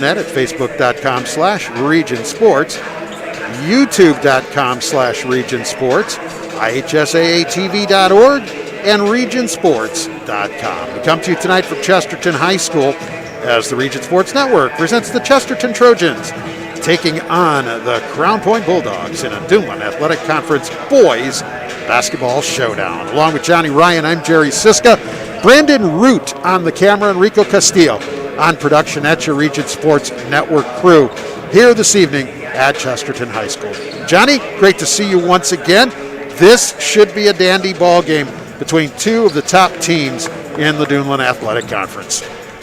At facebook.com/Region Sports, youtube.com/Region Sports, ihsaatv.org, and regionsports.com. We come to you tonight from Chesterton High School as the Region Sports Network presents the Chesterton Trojans taking on the Crown Point Bulldogs in a Duneland Athletic Conference Boys Basketball Showdown. Along with Johnny Ryan, I'm Jerry Siska. Brandon Root on the camera, Enrico Castillo on production. At your Region Sports Network crew here this evening at Chesterton High School. Johnny, great to see you once again. This should be a dandy ball game between two of the top teams in the Duneland Athletic Conference.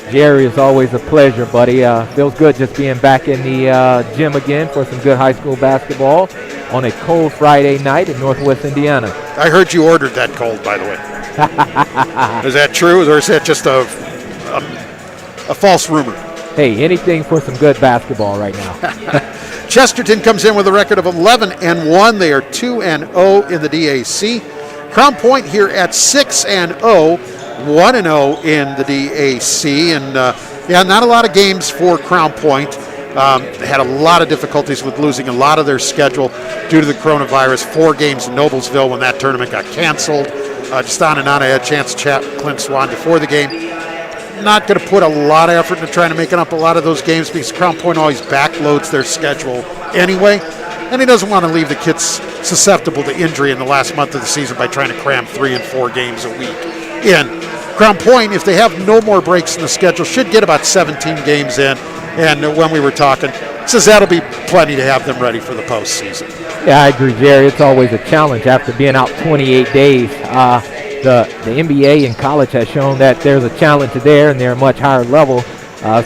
Jerry, it's always a pleasure, buddy. Feels good just being back in the gym again for some good high school basketball on a cold Friday night in Northwest Indiana. I heard you ordered that cold, by the way. Is that true, or is that just a false rumor? Hey, anything for some good basketball right now. Chesterton comes in with a record of 11-1. They are 2-0 in the DAC. Crown Point here at 6-0, 1-0 in the DAC. And not a lot of games for Crown Point. They had a lot of difficulties with losing a lot of their schedule due to the coronavirus. 4 games in Noblesville when that tournament got canceled. Just on and on. I had a chance to chat with Clint Swan before the game. Not going to put a lot of effort into trying to make up a lot of those games because Crown Point always backloads their schedule anyway, and he doesn't want to leave the kids susceptible to injury in the last month of the season by trying to cram 3 and 4 games a week in. Crown Point, if they have no more breaks in the schedule, should get about 17 games in, and when we were talking, says that'll be plenty to have them ready for the postseason. Yeah, I agree, Jerry. It's always a challenge after being out 28 days. The NBA and college has shown that there's a challenge there, and they're a much higher level.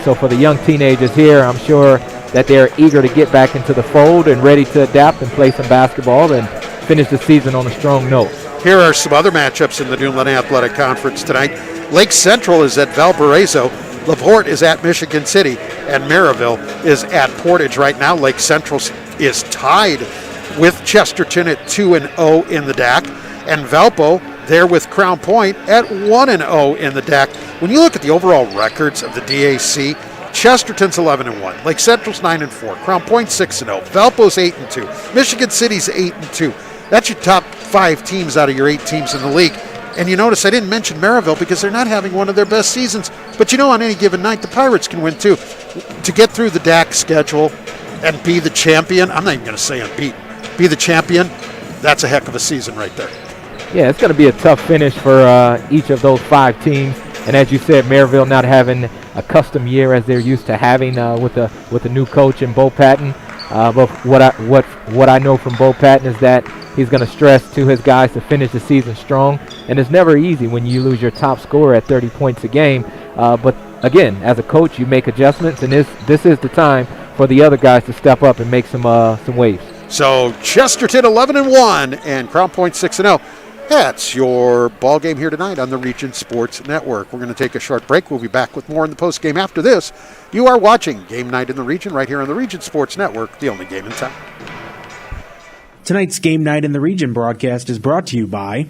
So for the young teenagers here, I'm sure that they're eager to get back into the fold and ready to adapt and play some basketball and finish the season on a strong note. Here are some other matchups in the Duneland Athletic Conference tonight. Lake Central is at Valparaiso. LaPorte is at Michigan City, and Maryville is at Portage. Right now, Lake Central is tied with Chesterton at 2-0 in the DAC, and Valpo there with Crown Point at 1-0 in the DAC. When you look at the overall records of the DAC, Chesterton's 11-1, Lake Central's 9-4, Crown Point 6-0, Valpo's 8-2, Michigan City's 8-2. That's your top 5 teams out of your 8 teams in the league. And you notice I didn't mention Maryville because they're not having one of their best seasons. But you know, on any given night, the Pirates can win too. To get through the DAC schedule and be the champion, I'm not even going to say unbeaten, be the champion, that's a heck of a season right there. Yeah, it's going to be a tough finish for each of those 5 teams. And as you said, Maryville not having a custom year as they're used to having with a new coach in Bo Patton. But what I know from Bo Patton is that he's going to stress to his guys to finish the season strong. And it's never easy when you lose your top scorer at 30 points a game. But again, as a coach, you make adjustments, and this is the time for the other guys to step up and make some waves. So Chesterton 11-1 and Crown Point 6-0. That's your ball game here tonight on the Region Sports Network. We're going to take a short break. We'll be back with more in the post game after this. You are watching Game Night in the Region right here on the Region Sports Network, the only game in town. Tonight's Game Night in the Region broadcast is brought to you by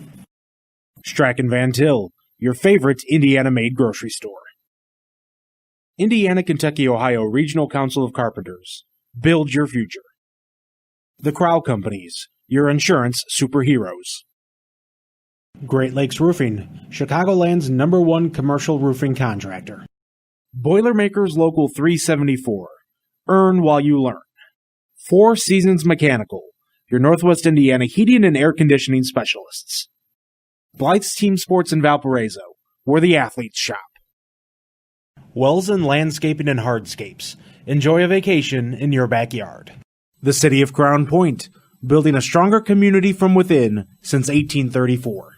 Strachan Van Til, your favorite Indiana-made grocery store. Indiana, Kentucky, Ohio Regional Council of Carpenters. Build your future. The Crow Companies, your insurance superheroes. Great Lakes Roofing, Chicagoland's #1 commercial roofing contractor. Boilermakers Local 374. Earn while you learn. Four Seasons Mechanical, your Northwest Indiana heating and air conditioning specialists. Blythe's Team Sports in Valparaiso, where the athletes shop. Wells and Landscaping and Hardscapes. Enjoy a vacation in your backyard. The City of Crown Point, building a stronger community from within since 1834.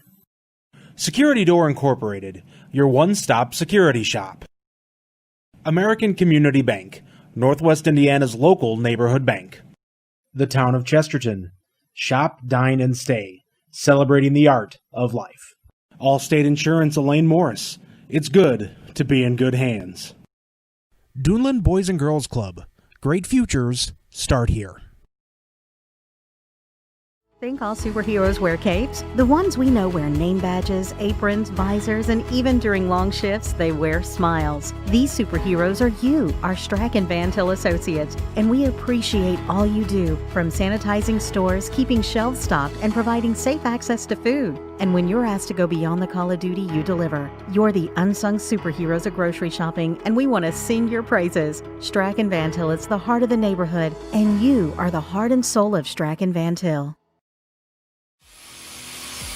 Security Door Incorporated, your one-stop security shop. American Community Bank, Northwest Indiana's local neighborhood bank. The Town of Chesterton, shop, dine, and stay, celebrating the art of life. Allstate Insurance, Elaine Morris, it's good to be in good hands. Duneland Boys and Girls Club, great futures start here. Think all superheroes wear capes? The ones we know wear name badges, aprons, visors, and even during long shifts, they wear smiles. These superheroes are you, our Strack and Van Til associates, and we appreciate all you do, from sanitizing stores, keeping shelves stocked, and providing safe access to food. And when you're asked to go beyond the call of duty, you deliver. You're the unsung superheroes of grocery shopping, and we want to sing your praises. Strack and Van Til is the heart of the neighborhood, and you are the heart and soul of Strack and Van Til.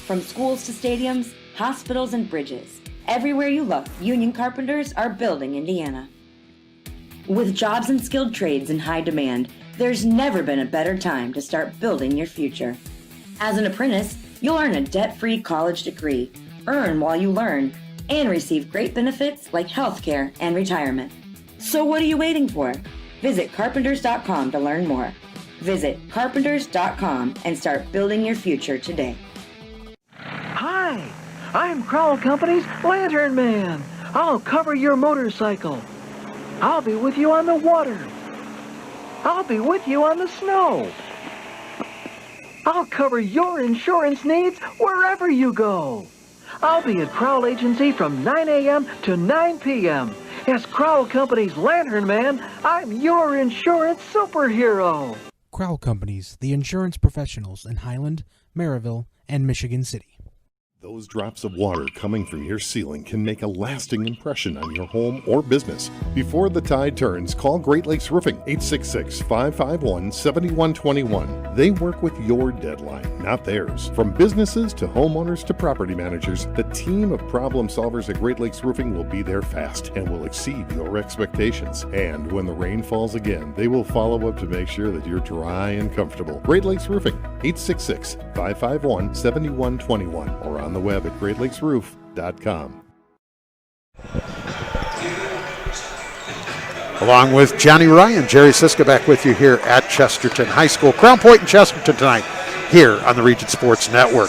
From schools to stadiums, hospitals, and bridges, everywhere you look, union carpenters are building Indiana. With jobs and skilled trades in high demand, there's never been a better time to start building your future. As an apprentice, you'll earn a debt-free college degree, earn while you learn, and receive great benefits like healthcare and retirement. So what are you waiting for? Visit carpenters.com to learn more. Visit carpenters.com and start building your future today. Hi, I'm Crown Company's Lantern Man. I'll cover your motorcycle. I'll be with you on the water. I'll be with you on the snow. I'll cover your insurance needs wherever you go. I'll be at Crowell Agency from 9 a.m. to 9 p.m. As Crowell Company's Lantern Man, I'm your insurance superhero. Crowell Companies, the insurance professionals in Highland, Maryville, and Michigan City. Those drops of water coming from your ceiling can make a lasting impression on your home or business. Before the tide turns, call Great Lakes Roofing, 866-551-7121. They work with your deadline, not theirs. From businesses to homeowners to property managers, the team of problem solvers at Great Lakes Roofing will be there fast and will exceed your expectations. And when the rain falls again, they will follow up to make sure that you're dry and comfortable. Great Lakes Roofing, 866-551-7121, or on the web at greatlakesroof.com. Along with Johnny Ryan, Jerry Siska back with you here at Chesterton High School. Crown Point and Chesterton tonight here on the Region Sports Network.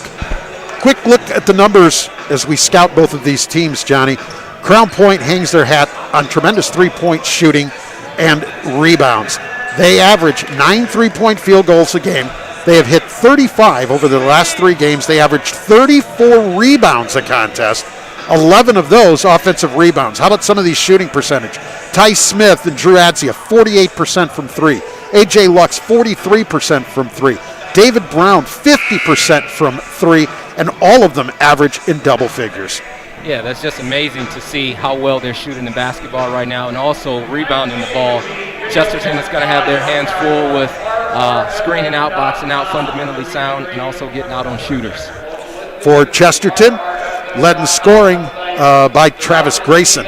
Quick look at the numbers as we scout both of these teams, Johnny. Crown Point hangs their hat on tremendous three-point shooting and rebounds. They average 9 three-point field goals a game. They have hit 35 over the last 3 games. They averaged 34 rebounds a contest, 11 of those offensive rebounds. How about some of these shooting percentage? Ty Smith and Drew Adzia, 48% from 3. A.J. Lux, 43% from 3. David Brown, 50% from 3, and all of them average in double figures. Yeah, that's just amazing to see how well they're shooting the basketball right now and also rebounding the ball. Chesterton is going to have their hands full with screening out, boxing out, fundamentally sound, and also getting out on shooters. For Chesterton, led in scoring by Travis Grayson.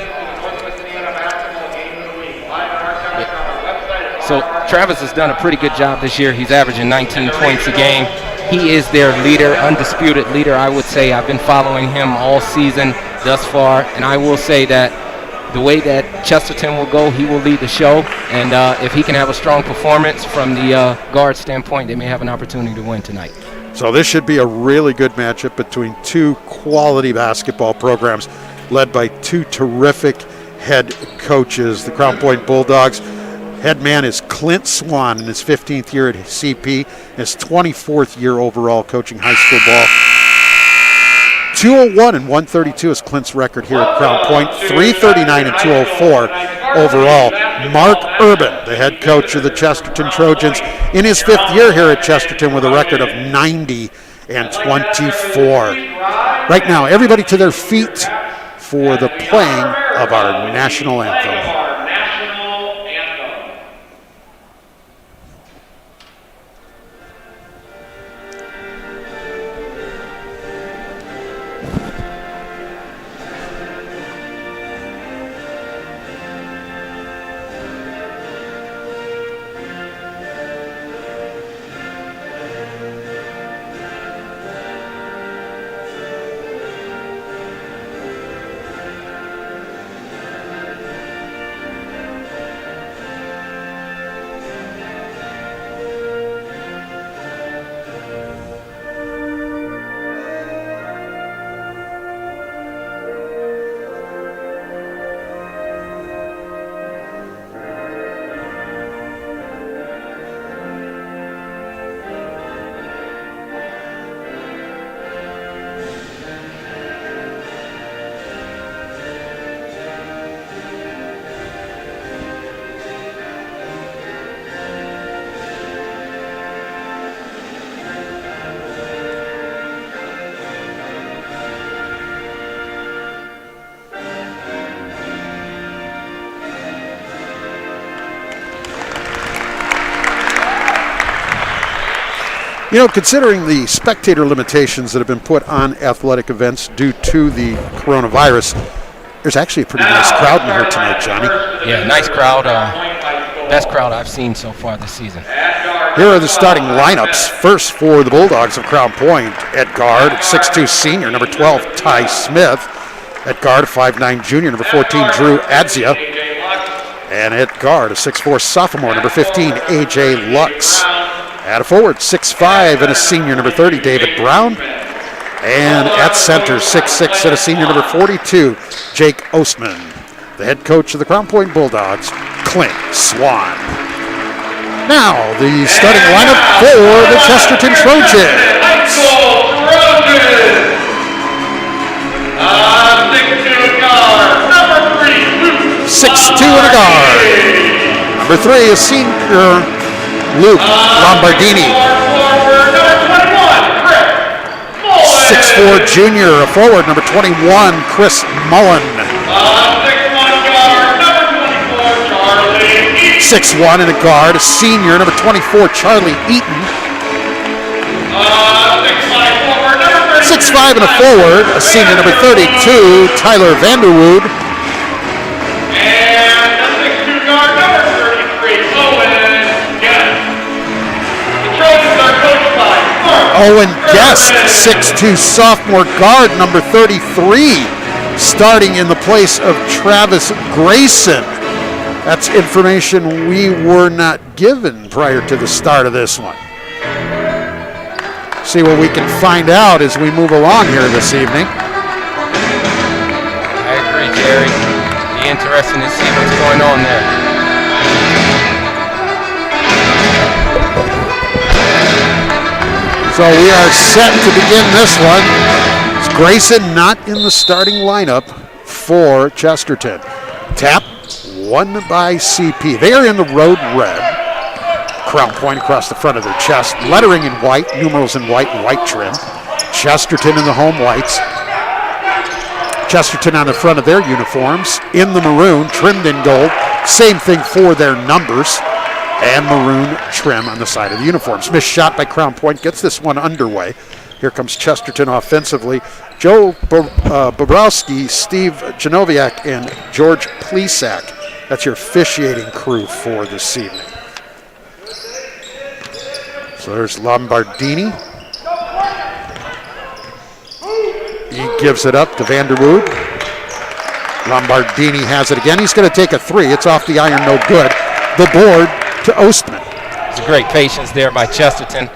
So Travis has done a pretty good job this year. He's averaging 19 points a game. He is their leader, undisputed leader, I would say. I've been following him all season thus far, and I will say that the way that Chesterton will go, he will lead the show, and if he can have a strong performance from the guard standpoint, they may have an opportunity to win tonight. So this should be a really good matchup between two quality basketball programs led by two terrific head coaches. The Crown Point Bulldogs head man is Clint Swan in his 15th year at CP, his 24th year overall coaching high school ball. 201 and 132 is Clint's record here at Crown Point, 339 and 204 overall. Mark Urban, the head coach of the Chesterton Trojans, in his 5th year here at Chesterton with a record of 90 and 24. Right now, everybody to their feet for the playing of our national anthem. You know, considering the spectator limitations that have been put on athletic events due to the coronavirus, there's actually a pretty nice crowd in here tonight, Johnny. Yeah, nice crowd. Best crowd I've seen so far this season. Here are the starting lineups. First for the Bulldogs of Crown Point, at guard, 6'2 senior, number 12, Ty Smith. At guard, 5'9 junior, number 14, Drew Adzia. And at guard, a 6'4 sophomore, number 15, AJ Lux. At a forward, 6'5 and a senior, number 30, David Brown. And at center, 6'6 and a senior, number 42, Jake Ostman. The head coach of the Crown Point Bulldogs, Clint Swan. Now, the starting lineup for the Chesterton Trojans. 6'2 and a guard. Number 3 is senior Luke Lombardini. 6'4 junior, a forward, number 21, Chris Mullen. 6'1 and a guard, a senior, number 24, Charlie Eaton. 6'5 and a forward, a senior, number 32, Tyler Vanderwood. And the 6'2 guard, number 33, Owen Guest. The Trojans are coached by Owen Guest, 6'2 sophomore guard, number 33, starting in the place of Travis Grayson. That's information we were not given prior to the start of this one. See what we can find out as we move along here this evening. I agree, Jerry. Be interesting to see what's going on there. So we are set to begin this one. It's Grayson not in the starting lineup for Chesterton. Tap, won by CP. They are in the road red. Crown Point across the front of their chest. Lettering in white, numerals in white and white trim. Chesterton in the home whites. Chesterton on the front of their uniforms in the maroon, trimmed in gold. Same thing for their numbers. And maroon trim on the side of the uniforms. Missed shot by Crown Point gets this one underway. Here comes Chesterton offensively. Joe Bobrowski, Steve Genoviak, and George Plesak. That's your officiating crew for this evening. So there's Lombardini. He gives it up to Vanderwood. Lombardini has it again. He's going to take a 3. It's off the iron, no good. The board to Ostman. It's a great patience there by Chesterton.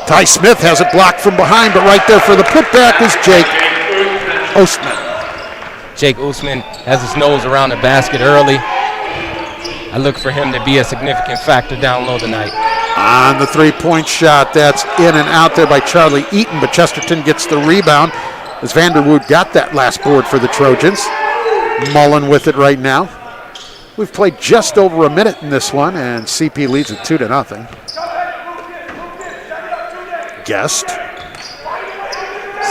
Ty Smith has it blocked from behind, but right there for the putback is Jake Ostman. Jake Ostman has his nose around the basket early. I look for him to be a significant factor down low tonight. On the three-point shot, that's in and out there by Charlie Eaton, but Chesterton gets the rebound as Vanderwood got that last board for the Trojans. Mullen with it right now. We've played just over a minute in this one, and CP leads it 2-0. Guest.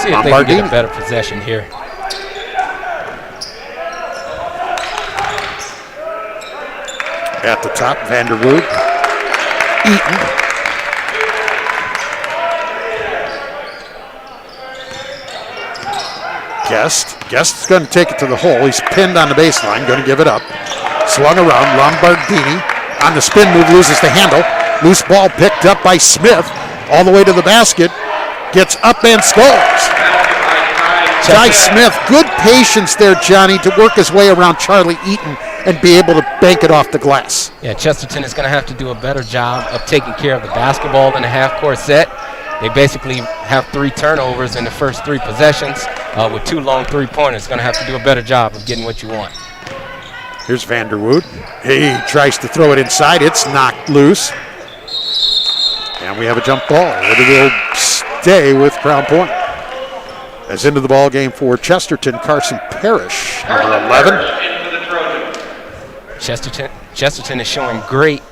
See if they can get a better possession here. At the top, Vanderwood. Eaton. Guest's going to take it to the hole. He's pinned on the baseline, going to give it up. Swung around, Lombardini on the spin move, loses the handle. Loose ball picked up by Smith, all the way to the basket. Gets up and scores. Ty Smith, good patience there, Johnny, to work his way around Charlie Eaton and be able to bank it off the glass. Yeah, Chesterton is going to have to do a better job of taking care of the basketball in a half-court set. They basically have 3 turnovers in the first 3 possessions with 2 long three-pointers. Going to have to do a better job of getting what you want. Here's Vanderwood. He tries to throw it inside. It's knocked loose. And we have a jump ball. It will stay with Crown Point. As into the ball game for Chesterton, Carson Parrish, number 11. Chesterton is showing great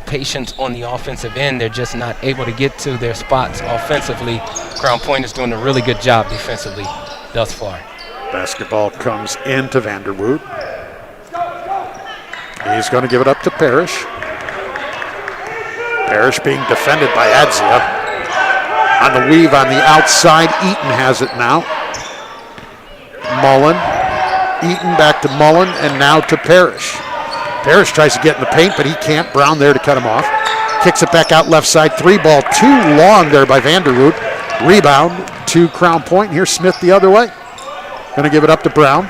patience on the offensive end. They're just not able to get to their spots offensively. Crown Point is doing a really good job defensively thus far. Basketball comes into Vanderwood. He's going to give it up to Parrish. Parrish being defended by Adzia. On the weave on the outside, Eaton has it now. Mullen. Eaton back to Mullen, and now to Parrish. Parrish tries to get in the paint, but he can't. Brown there to cut him off. Kicks it back out left side. 3 ball, too long there by Vanderwood. Rebound to Crown Point. Here's Smith the other way. Going to give it up to Brown.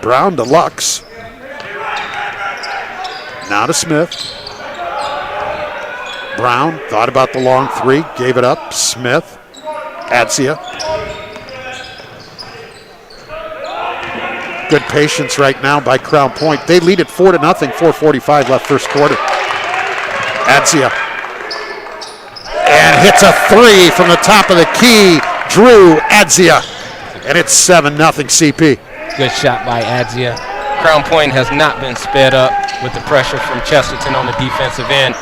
Brown to Lux. Now to Smith. Brown thought about the long 3, gave it up. Smith. Adzia. Good patience right now by Crown Point. They lead it 4-0, 4:45 left first quarter. Adzia. And hits a 3 from the top of the key. Drew Adzia. And it's 7-0 CP. Good shot by Adzia. Crown Point has not been sped up with the pressure from Chesterton on the defensive end.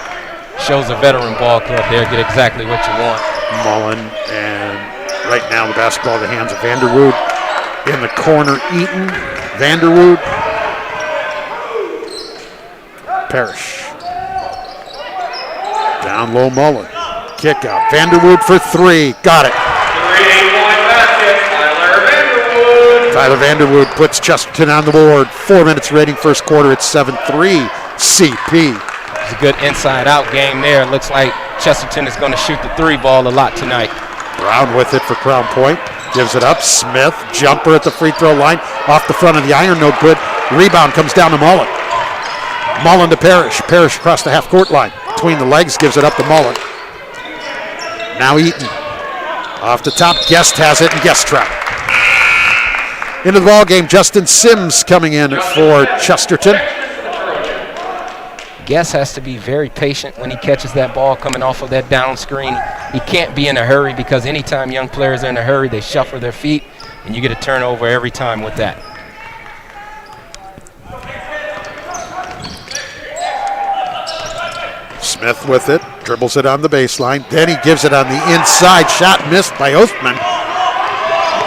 Shows a veteran ball club there. Get exactly what you want. Mullen, and right now the basketball in the hands of Vanderwood. In the corner, Eaton. Vanderwood. Parrish. Down low, Mullen. Kick out. Vanderwood for 3. Got it. 3-point basket, Tyler Vanderwood. Tyler Vanderwood puts Chesterton on the board. 4 minutes remaining first quarter. It's 7-3 CP. It's a good inside-out game there. Looks like Chesterton is going to shoot the 3 ball a lot tonight. Brown with it for Crown Point. Gives it up. Smith, jumper at the free throw line. Off the front of the iron, no good. Rebound comes down to Mullen. Mullen to Parrish. Parrish across the half-court line. Between the legs, gives it up to Mullen. Now Eaton. Off the top, Guest has it, and Guest trap. Into the ball game, Justin Sims coming in for Chesterton. Guest has to be very patient when he catches that ball coming off of that down screen. He can't be in a hurry because anytime young players are in a hurry, they shuffle their feet, and you get a turnover every time with that. Smith with it, dribbles it on the baseline. Then he gives it on the inside. Shot missed by Oathman.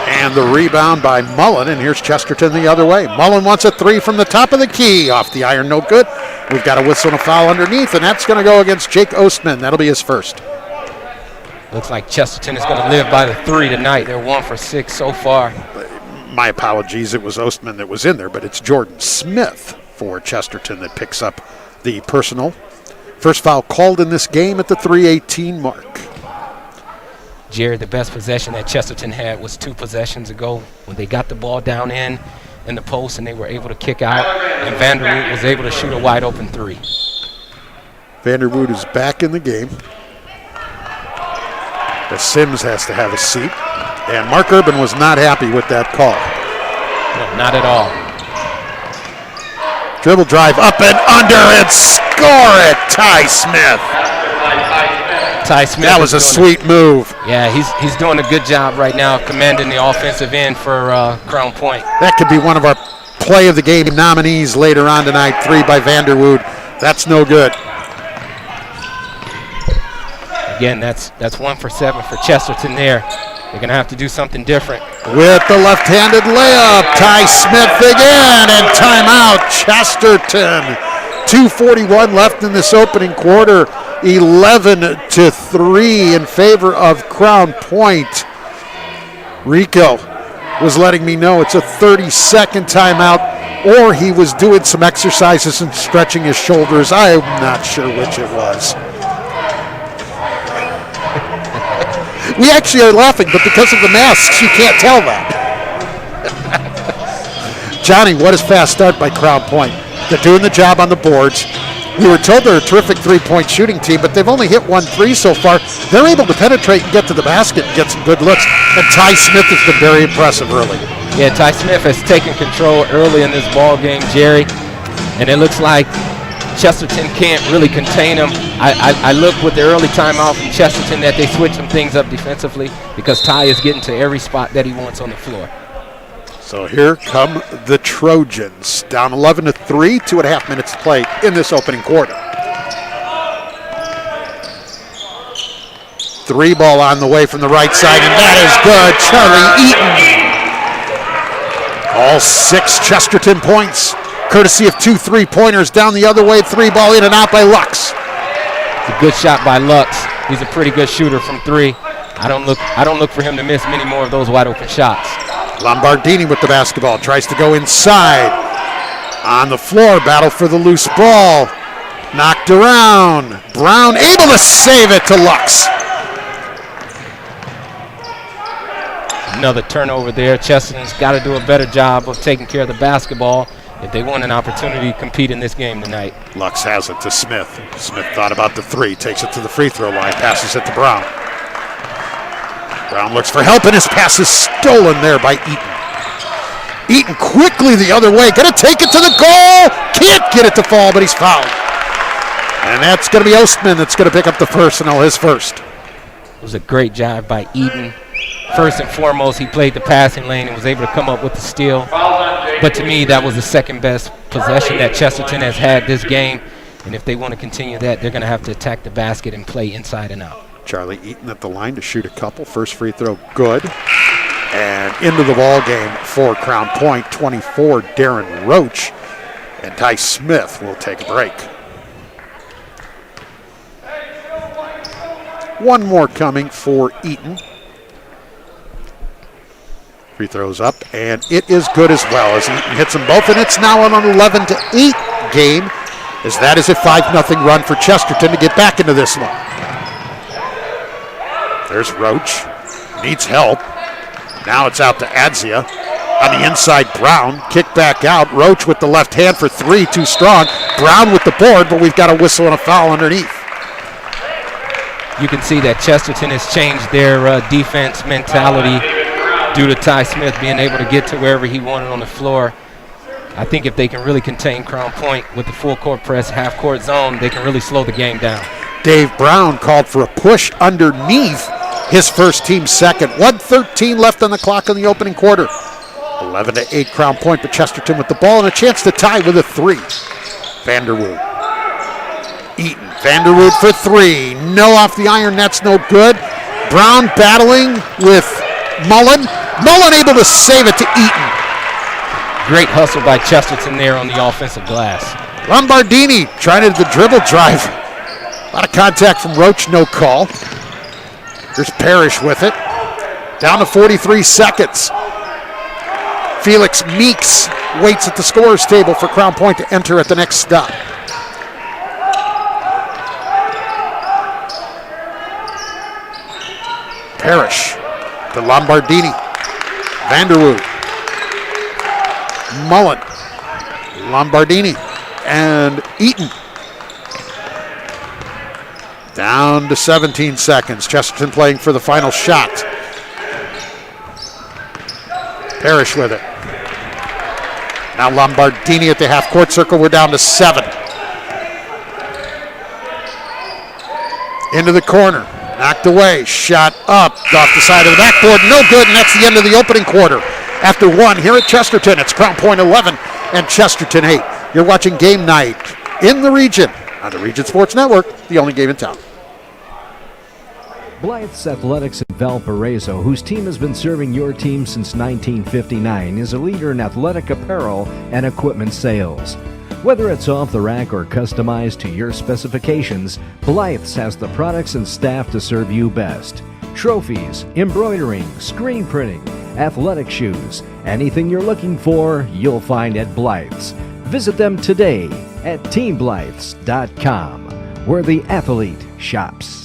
And the rebound by Mullen, and here's Chesterton the other way. Mullen wants a 3 from the top of the key. Off the iron, no good. We've got a whistle and a foul underneath, and that's going to go against Jake Oastman. That'll be his first. Looks like Chesterton is going to live by the 3 tonight. They're 1 for 6 so far. My apologies, it was Oastman that was in there, but it's Jordan Smith for Chesterton that picks up the personal. First foul called in this game at the 3:18 mark. Jerry, the best possession that Chesterton had was 2 possessions ago when they got the ball down in the post and they were able to kick out, and Vanderwood was able to shoot a wide open 3. Vanderwood is back in the game. The Sims has to have a seat, and Mark Urban was not happy with that call. No, not at all. Dribble drive up and under and score it, Ty Smith. Ty Smith. That was a sweet move. Yeah, he's doing a good job right now commanding the offensive end for Crown Point. That could be one of our play of the game nominees later on tonight. 3 by Vanderwood. That's no good. Again, that's 1 for 7 for Chesterton there. They're going to have to do something different. With the left-handed layup, Ty Smith again, and timeout, Chesterton. 2:41 left in this opening quarter. 11-3 in favor of Crown Point. Rico was letting me know it's a 30-second timeout, or he was doing some exercises and stretching his shoulders. I'm not sure which it was. We actually are laughing, but because of the masks, you can't tell that. Johnny, what a fast start by Crown Point. They're doing the job on the boards. We were told they're a terrific three-point shooting team, but they've only hit 1 3 so far. They're able to penetrate and get to the basket and get some good looks. And Ty Smith has been very impressive early. Yeah, Ty Smith has taken control early in this ball game, Jerry. And it looks like Chesterton can't really contain him. I look with the early timeout from Chesterton that they switch some things up defensively because Ty is getting to every spot that he wants on the floor. So here come the Trojans, down 11-3, 2.5 minutes to play in this opening quarter. 3 ball on the way from the right side, and that is good. Charlie Eaton. All 6 Chesterton points, courtesy of 2 3-pointers down the other way. 3 ball in and out by Lux. It's a good shot by Lux. He's a pretty good shooter from three. I don't look for him to miss many more of those wide open shots. Lombardini with the basketball, tries to go inside. On the floor, battle for the loose ball. Knocked around. Brown able to save it to Lux. Another turnover there. Chesterton's got to do a better job of taking care of the basketball if they want an opportunity to compete in this game tonight. Lux has it to Smith. Smith thought about the three, takes it to the free throw line, passes it to Brown. Brown looks for help, and his pass is stolen there by Eaton. Eaton quickly the other way, gonna take it to the goal, can't get it to fall, but he's fouled. And that's gonna be Ostman that's gonna pick up the personal, his first. It was a great job by Eaton. First and foremost, he played the passing lane and was able to come up with the steal. But to me, that was the second best possession that Chesterton has had this game. And if they want to continue that, they're going to have to attack the basket and play inside and out. Charlie Eaton at the line to shoot a couple. First free throw, good. And into the ball game for Crown Point, 24, Darren Roach. And Ty Smith will take a break. One more coming for Eaton. Free throws up, and it is good as well as Eaton hits them both, and it's now an 11-8 game, as that is a 5-0 run for Chesterton to get back into this one. There's Roach, needs help. Now it's out to Adzia. On the inside, Brown, kick back out. Roach with the left hand for three, too strong. Brown with the board, but we've got a whistle and a foul underneath. You can see that Chesterton has changed their defense mentality due to Ty Smith being able to get to wherever he wanted on the floor. I think if they can really contain Crown Point with the full court press, half court zone, they can really slow the game down. Dave Brown called for a push underneath his first team second. 1:13 left on the clock in the opening quarter. 11-8 Crown Point, but Chesterton with the ball and a chance to tie with a three. Vanderwood. Eaton. Vanderwood for three. No off the iron, that's no good. Brown battling with Mullen. Mullen able to save it to Eaton. Great hustle by Chesterton there on the offensive glass. Lombardini trying to the dribble drive. A lot of contact from Roach, no call. There's Parrish with it. Down to 43 seconds. Felix Meeks waits at the scorer's table for Crown Point to enter at the next stop. Parrish to Lombardini. Vanderwood. Mullen. Lombardini. And Eaton. Down to 17 seconds. Chesterton playing for the final shot. Parrish with it. Now Lombardini at the half-court circle. We're down to 7. Into the corner. Knocked away. Shot up. Off the side of the backboard. No good, and that's the end of the opening quarter. After one here at Chesterton, it's Crown Point 11 and Chesterton 8. You're watching Game Night in the region on the Region Sports Network, the only game in town. Blythe's Athletics in Valparaiso, whose team has been serving your team since 1959, is a leader in athletic apparel and equipment sales. Whether it's off the rack or customized to your specifications, Blythe's has the products and staff to serve you best. Trophies, embroidering, screen printing, athletic shoes, anything you're looking for, you'll find at Blythe's. Visit them today at teamblythes.com, where the athlete shops.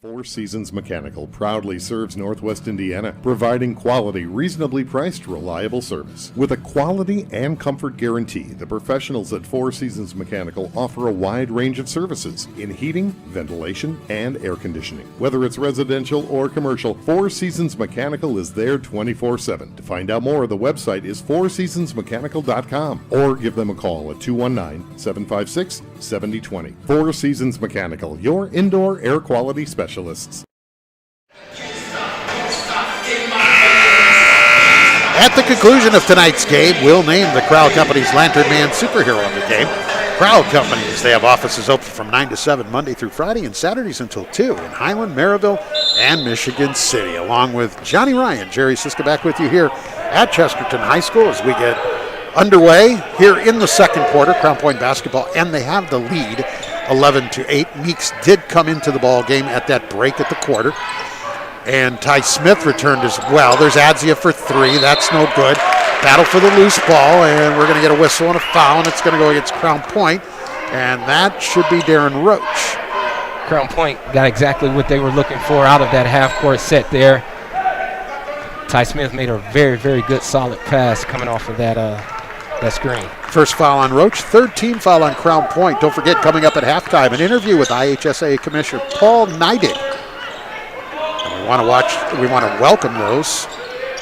Four Seasons Mechanical proudly serves Northwest Indiana, providing quality, reasonably priced, reliable service. With a quality and comfort guarantee, the professionals at Four Seasons Mechanical offer a wide range of services in heating, ventilation, and air conditioning. Whether it's residential or commercial, Four Seasons Mechanical is there 24/7. To find out more, the website is fourseasonsmechanical.com or give them a call at 219-756-7020. Four Seasons Mechanical, your indoor air quality specialist. At the conclusion of tonight's game, we'll name the Crowell Companies Lantern Man superhero of the game. Crowell Companies, they have offices open from 9 to 7 Monday through Friday and Saturdays until 2 in Highland, Maryville, and Michigan City. Along with Johnny Ryan, Jerry Siska back with you here at Chesterton High School as we get underway here in the second quarter. Crown Point basketball, and they have the lead 11-8. Meeks did come into the ball game at that break at the quarter. And Ty Smith returned as well. There's Adzia for 3. That's no good. Battle for the loose ball, and we're going to get a whistle and a foul, and it's going to go against Crown Point, and that should be Darren Roach. Crown Point got exactly what they were looking for out of that half-court set there. Ty Smith made a very, very good solid pass coming off of that screen. First foul on Roach, third team foul on Crown Point. Don't forget, coming up at halftime, an interview with IHSA Commissioner Paul Neidig. And we want to welcome those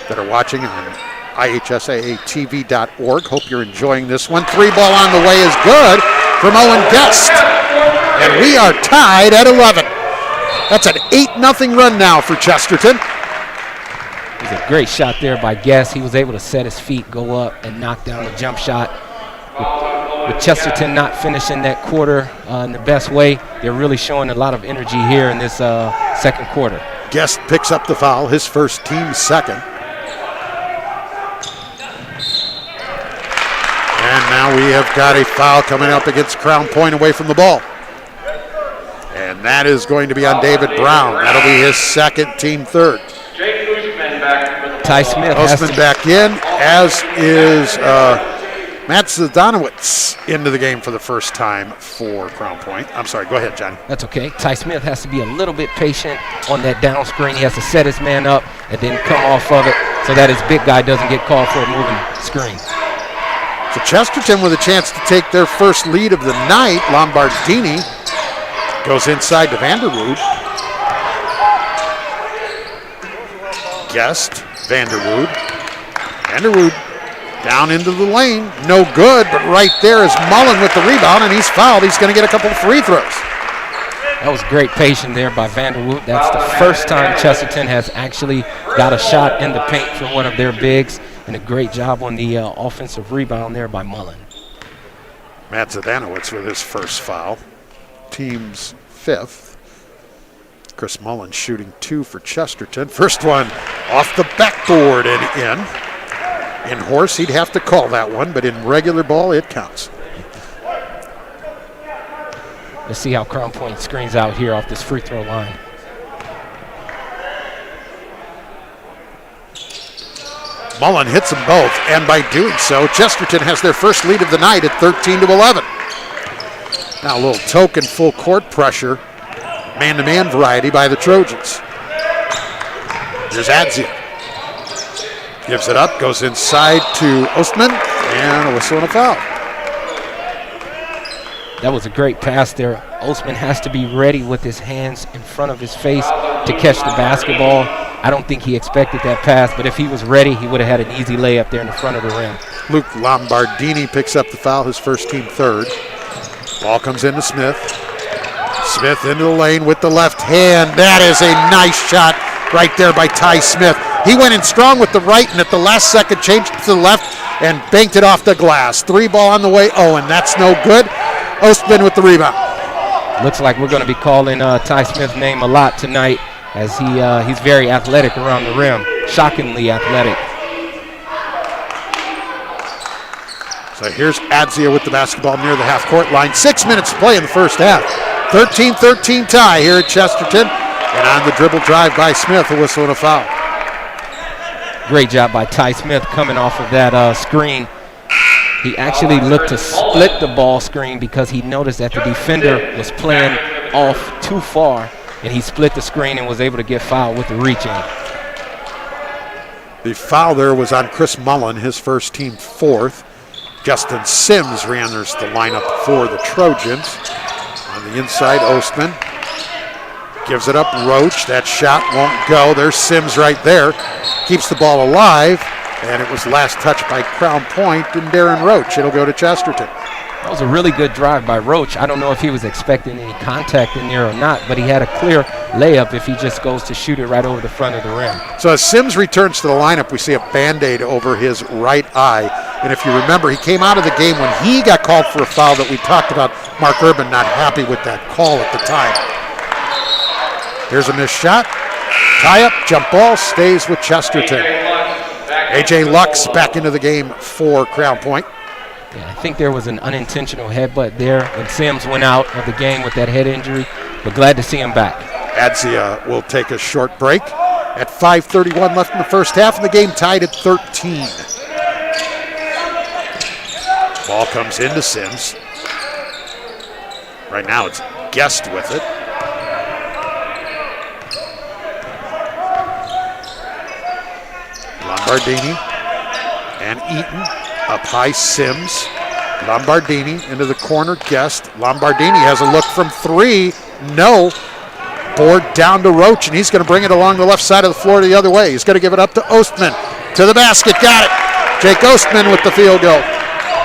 that are watching on IHSAATV.org. Hope you're enjoying this one. 3 ball on the way is good from Owen Guest. And we are tied at 11. That's an 8-0 run now for Chesterton. It was a great shot there by Guest. He was able to set his feet, go up, and knock down a jump shot. With Chesterton not finishing that quarter in the best way, they're really showing a lot of energy here in this second quarter. Guest picks up the foul, his first, team second. And now we have got a foul coming up against Crown Point away from the ball. And that is going to be on David Brown. That'll be his second, team third. Ty Smith Osman back in, as is Matt Zdanowicz into the game for the first time for Crown Point. I'm sorry, go ahead, Johnny. That's okay. Ty Smith has to be a little bit patient on that down screen. He has to set his man up and then come off of it so that his big guy doesn't get called for a moving screen. So Chesterton with a chance to take their first lead of the night. Lombardini goes inside to Vanderwood. Guest, Vanderwood. Vanderwood down into the lane. No good, but right there is Mullen with the rebound, and he's fouled. He's going to get a couple of free throws. That was great patience there by Vanderwood. That's the first time Chesterton has actually got a shot in the paint from one of their bigs, and a great job on the offensive rebound there by Mullen. Matt Zdanowicz with his first foul. Team's fifth. Chris Mullen shooting 2 for Chesterton. First one off the backboard and in. In horse, he'd have to call that one, but in regular ball, it counts. Let's see how Crown Point screens out here off this free throw line. Mullen hits them both, and by doing so, Chesterton has their first lead of the night at 13-11. Now a little token full court pressure, man-to-man variety by the Trojans. Here's Adzia. Gives it up, goes inside to Ostman, and a whistle and a foul. That was a great pass there. Ostman has to be ready with his hands in front of his face to catch the basketball. I don't think he expected that pass, but if he was ready, he would have had an easy layup there in the front of the rim. Luke Lombardini picks up the foul, his first, team third. Ball comes into Smith. Smith into the lane with the left hand. That is a nice shot right there by Ty Smith. He went in strong with the right, and at the last second changed to the left and banked it off the glass. 3 ball on the way, and that's no good. Ostman with the rebound. Looks like we're going to be calling Ty Smith's name a lot tonight, as he's very athletic around the rim, shockingly athletic. So here's Adzia with the basketball near the half-court line. 6 minutes to play in the first half. 13-13 tie here at Chesterton. And on the dribble drive by Smith, a whistle and a foul. Great job by Ty Smith coming off of that screen. He actually looked to split the ball screen because he noticed that the defender was playing off too far, and he split the screen and was able to get fouled with the reach in. The foul there was on Chris Mullen, his first, team fourth. Justin Sims re-enters the lineup for the Trojans. On the inside, Ostman gives it up. Roach, that shot won't go. There's Sims right there. Keeps the ball alive, and it was last touched by Crown Point and Darren Roach. It'll go to Chesterton. That was a really good drive by Roach. I don't know if he was expecting any contact in there or not, but he had a clear layup if he just goes to shoot it right over the front of the rim. So as Sims returns to the lineup, we see a Band-Aid over his right eye. And if you remember, he came out of the game when he got called for a foul that we talked about. Mark Urban not happy with that call at the time. Here's a missed shot. Tie up, jump ball, stays with Chesterton. A.J. Lux back into the game for Crown Point. Yeah, I think there was an unintentional headbutt there when Sims went out of the game with that head injury, but glad to see him back. Adzia will take a short break at 5:31 left in the first half, and the game tied at 13. Ball comes into Sims. Right now it's Guest with it. Lombardini and Eaton up high. Sims. Lombardini into the corner. Guest. Lombardini has a look from three. No. Board down to Roach, and he's going to bring it along the left side of the floor the other way. He's going to give it up to Ostman. To the basket. Got it. Jake Ostman with the field goal.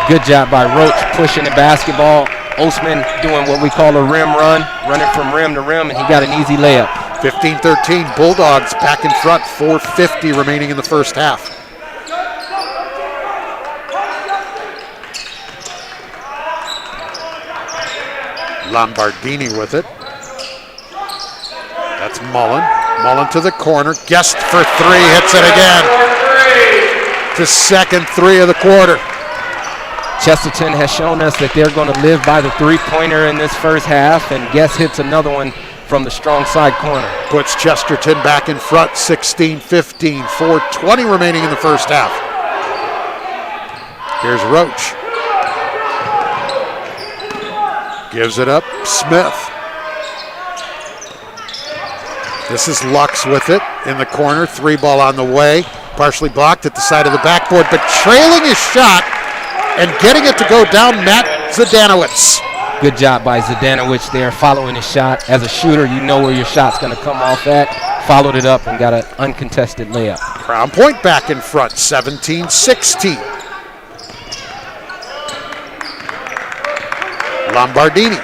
Good job by Roach pushing the basketball. Ostman doing what we call a rim run, running from rim to rim, and he got an easy layup. 15-13, Bulldogs back in front, 4:50 remaining in the first half. Lombardini with it. That's Mullen. Mullen to the corner. Guest for three, hits it again. The second three of the quarter. Chesterton has shown us that they're going to live by the three-pointer in this first half, and Guest hits another one from the strong side corner. Puts Chesterton back in front, 16-15, 4:20 remaining in the first half. Here's Roach. Gives it up, Smith. This is Lux with it in the corner, three ball on the way, partially blocked at the side of the backboard, but trailing his shot and getting it to go down, Matt Zdanowicz. Good job by Zdanowicz there, following his shot. As a shooter, you know where your shot's going to come off at. Followed it up and got an uncontested layup. Crown Point back in front, 17-16. Lombardini.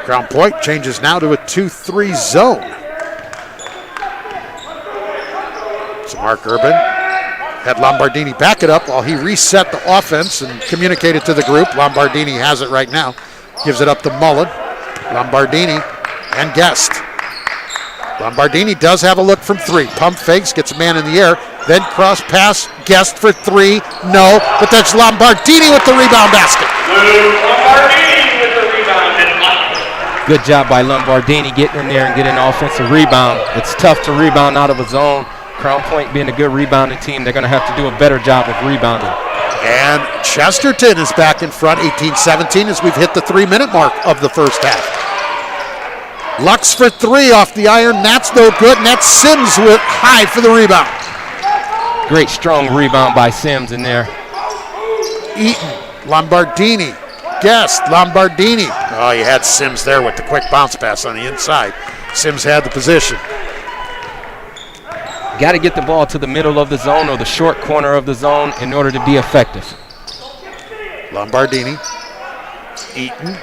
Crown Point changes now to a 2-3 zone. So Mark Urban had Lombardini back it up while he reset the offense and communicated to the group. Lombardini has it right now. Gives it up to Mullen. Lombardini and Guest. Lombardini does have a look from three. Pump fakes, gets a man in the air. Then cross pass, Guest for three. No, but that's Lombardini with the rebound basket. Lombardini with the rebound. Good job by Lombardini getting in there and getting an offensive rebound. It's tough to rebound out of a zone. Crown Point being a good rebounding team, they're going to have to do a better job of rebounding. And Chesterton is back in front, 18-17, as we've hit the 3-minute mark of the first half. Lux for three off the iron. That's no good, and that's Sims with high for the rebound. Great strong rebound by Sims in there. Eaton, Lombardini, Guest, Lombardini. Oh, you had Sims there with the quick bounce pass on the inside. Sims had the position. Got to get the ball to the middle of the zone or the short corner of the zone in order to be effective. Lombardini, Eaton,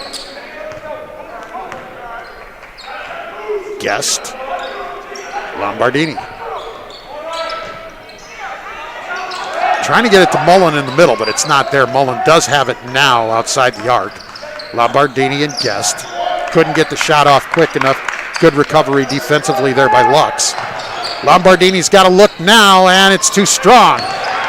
Guest, Lombardini. Trying to get it to Mullen in the middle, but it's not there. Mullen does have it now outside the arc. Lombardini and Guest. Couldn't get the shot off quick enough. Good recovery defensively there by Lux. Lombardini's got a look now, and it's too strong.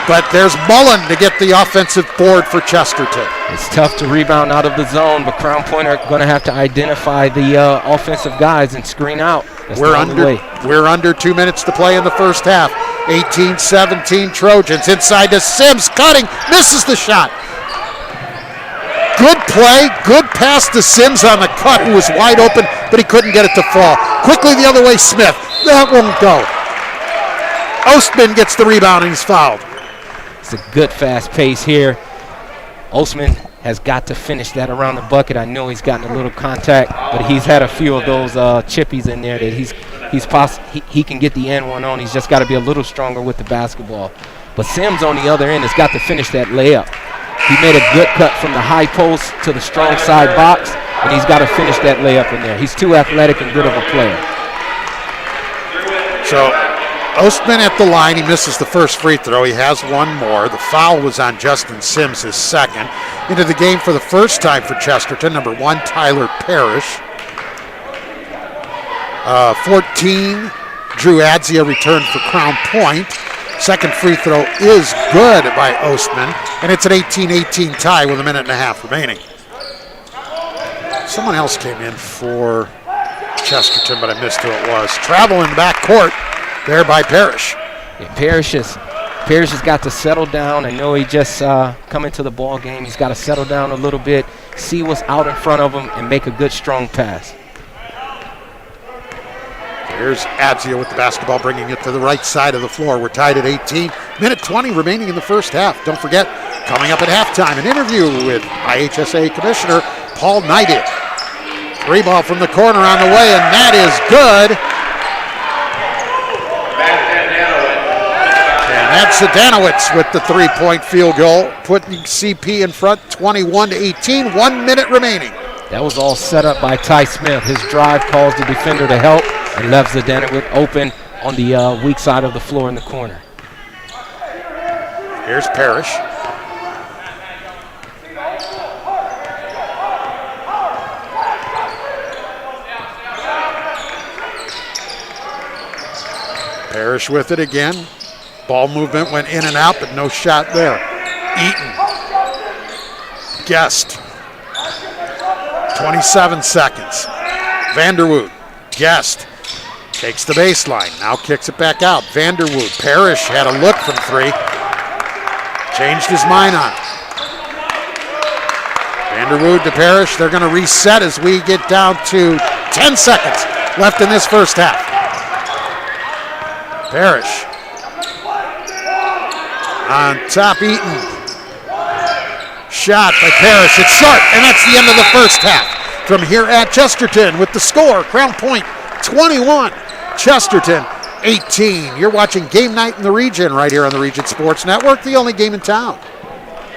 But there's Mullen to get the offensive board for Chesterton. It's tough to rebound out of the zone, but Crown Point are going to have to identify the offensive guys and screen out. That's We're under 2 minutes to play in the first half. 18-17 Trojans. Inside to Sims, cutting, misses the shot. Good play, good pass to Sims on the cut, who was wide open, but he couldn't get it to fall. Quickly the other way, Smith. That won't go. Ostman gets the rebound and he's fouled. It's a good fast pace here. Ostman has got to finish that around the bucket. I know he's gotten a little contact, but he's had a few of those chippies in there that he can get the end one on. He's just got to be a little stronger with the basketball. But Sims on the other end has got to finish that layup. He made a good cut from the high post to the strong side box, and he's got to finish that layup in there. He's too athletic and good of a player. So Ostman at the line. He misses the first free throw. He has one more. The foul was on Justin Sims, his second. Into the game for the first time for Chesterton, number 1, Tyler Parrish. 14, Drew Adzia returned for Crown Point. Second free throw is good by Ostman, and it's an 18-18 tie with a minute and a half remaining. Someone else came in for Chesterton, but I missed who it was. Travel in the back court there by Parrish. Yeah, Parrish has got to settle down. I know he just come into the ball game. He's got to settle down a little bit, see what's out in front of him, and make a good, strong pass. Here's Adzio with the basketball, bringing it to the right side of the floor. We're tied at 18. Minute 20 remaining in the first half. Don't forget, coming up at halftime, an interview with IHSA Commissioner Paul Neidit. Three ball from the corner on the way, and that is good. And that's Zadanowicz with the three-point field goal, putting CP in front 21-18. 1 minute remaining. That was all set up by Ty Smith. His drive caused the defender to help and left Zadanowicz open on the weak side of the floor in the corner. Here's Parrish. Parrish with it again. Ball movement went in and out, but no shot there. Eaton. Guest. 27 seconds. Vanderwood. Guest. Takes the baseline. Now kicks it back out. Vanderwood. Parrish had a look from three. Changed his mind on it. Vanderwood to Parrish. They're going to reset as we get down to 10 seconds left in this first half. Parrish. On top, Eaton. Shot by Parrish. It's short, and that's the end of the first half. From here at Chesterton with the score, Crown Point 21, Chesterton 18. You're watching Game Night in the Region right here on the Region Sports Network, the only game in town.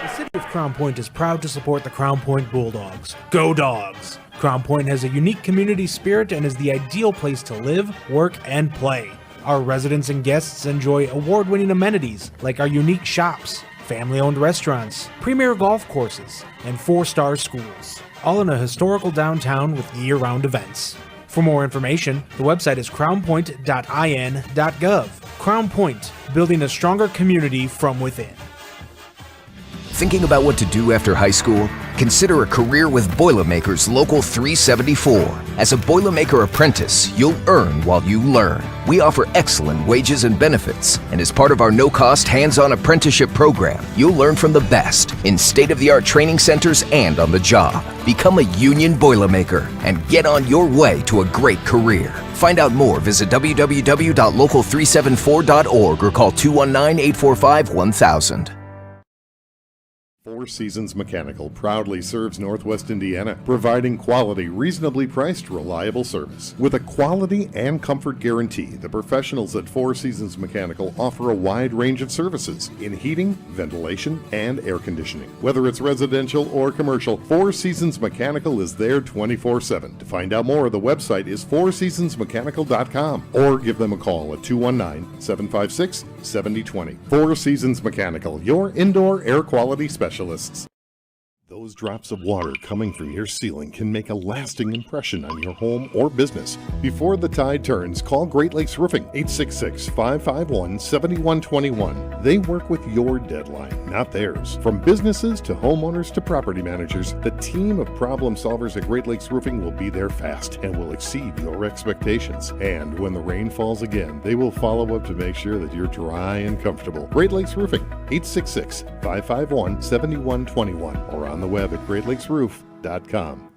The city of Crown Point is proud to support the Crown Point Bulldogs. Go Dogs! Crown Point has a unique community spirit and is the ideal place to live, work, and play. Our residents and guests enjoy award-winning amenities like our unique shops, family-owned restaurants, premier golf courses, and 4-star schools, all in a historical downtown with year-round events. For more information, the website is crownpoint.in.gov. Crown Point, building a stronger community from within. Thinking about what to do after high school? Consider a career with Boilermakers Local 374. As a Boilermaker apprentice, you'll earn while you learn. We offer excellent wages and benefits, and as part of our no-cost hands-on apprenticeship program, you'll learn from the best in state-of-the-art training centers and on the job. Become a union Boilermaker and get on your way to a great career. Find out more, visit www.local374.org or call 219-845-1000. Four Seasons Mechanical proudly serves Northwest Indiana, providing quality, reasonably priced, reliable service. With a quality and comfort guarantee, the professionals at Four Seasons Mechanical offer a wide range of services in heating, ventilation, and air conditioning. Whether it's residential or commercial, Four Seasons Mechanical is there 24/7. To find out more, the website is fourseasonsmechanical.com or give them a call at 219-756-7020. Four Seasons Mechanical, your indoor air quality specialist. Those drops of water coming from your ceiling can make a lasting impression on your home or business. Before the tide turns, call Great Lakes Roofing, 866-551-7121. They work with your deadline, not theirs. From businesses to homeowners to property managers, the team of problem solvers at Great Lakes Roofing will be there fast and will exceed your expectations. And when the rain falls again, they will follow up to make sure that you're dry and comfortable. Great Lakes Roofing, 866-551-7121, or on the web at greatlakesroof.com.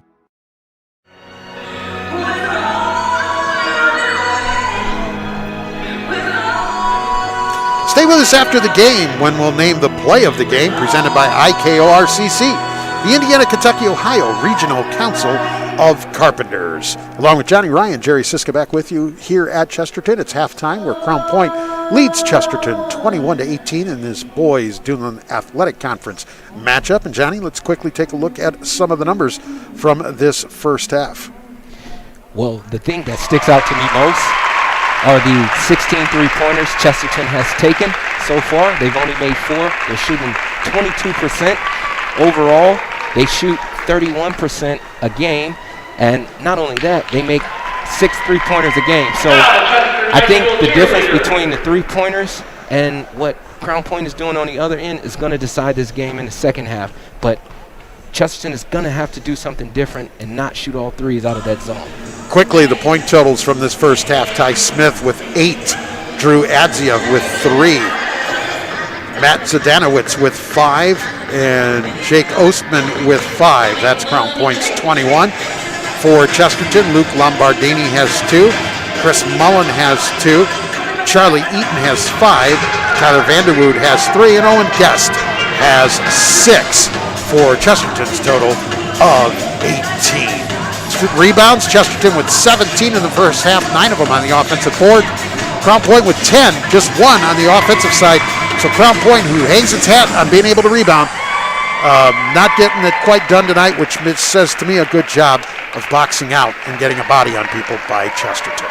Stay with us after the game when we'll name the play of the game, presented by IKORCC, the Indiana-Kentucky Ohio Regional Council of Carpenters. Along with Johnny Ryan, Jerry Siska back with you here at Chesterton. It's halftime where Crown Point leads Chesterton 21-18 in this boys Duneland Athletic Conference matchup. And Johnny, let's quickly take a look at some of the numbers from this first half. Well, the thing that sticks out to me most are the 16 three-pointers Chesterton has taken so far. They've only made 4. They're shooting 22%. Overall, they shoot 31% a game. And not only that, they make 6 three-pointers a game. So I think the difference between the three-pointers And what Crown Point is doing on the other end is going to decide this game in the second half. But Chesterton is going to have to do something different and not shoot all threes out of that zone. Quickly, the point totals from this first half. Ty Smith with 8. Drew Adzia with 3. Matt Zdanowicz with 5. And Jake Ostman with 5. That's Crown Point's 21. For Chesterton, Luke Lombardini has 2. Chris Mullen has 2. Charlie Eaton has 5. Tyler Vanderwood has 3. And Owen Guest has 6 for Chesterton's total of 18. Rebounds, Chesterton with 17 in the first half, 9 of them on the offensive board. Crown Point with 10, just 1 on the offensive side. So Crown Point, who hangs its hat on being able to rebound, not getting it quite done tonight, which says to me a good job of boxing out and getting a body on people by Chesterton.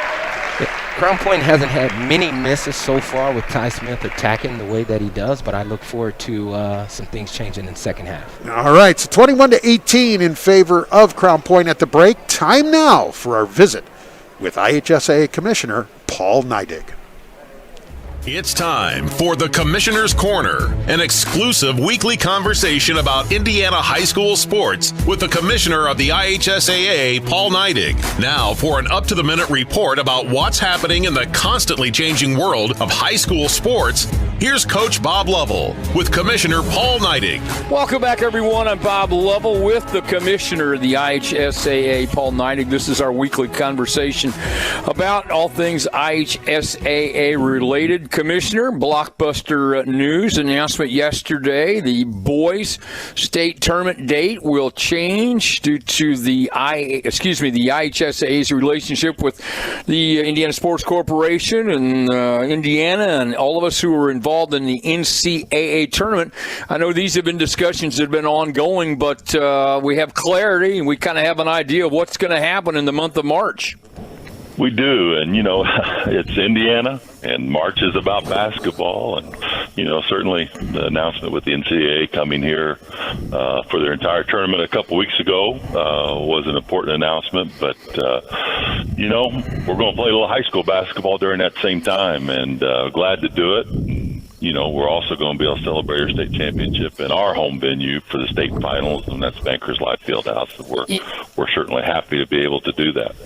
Crown Point hasn't had many misses so far with Ty Smith attacking the way that he does, but I look forward to some things changing in the second half. All right, so 21-18 in favor of Crown Point at the break. Time now for our visit with IHSAA Commissioner Paul Neidig. It's time for the Commissioner's Corner, an exclusive weekly conversation about Indiana high school sports with the Commissioner of the IHSAA, Paul Neidig. Now for an up-to-the-minute report about what's happening in the constantly changing world of high school sports, here's Coach Bob Lovell with Commissioner Paul Neidig. Welcome back, everyone. I'm Bob Lovell with the Commissioner of the IHSAA, Paul Neidig. This is our weekly conversation about all things IHSAA related. Commissioner, blockbuster news announcement yesterday. The boys' state tournament date will change due to the IHSAA's relationship with the Indiana Sports Corporation and Indiana and all of us who are involved in the NCAA tournament. I know these have been discussions that have been ongoing, but we have clarity and we kind of have an idea of what's going to happen in the month of March. We do, and, it's Indiana, and March is about basketball, and, certainly the announcement with the NCAA coming here for their entire tournament a couple weeks ago was an important announcement, but, we're going to play a little high school basketball during that same time, and glad to do it. We're also going to be able to celebrate our state championship in our home venue for the state finals, and that's Bankers Life Fieldhouse. We're certainly happy to be able to do that.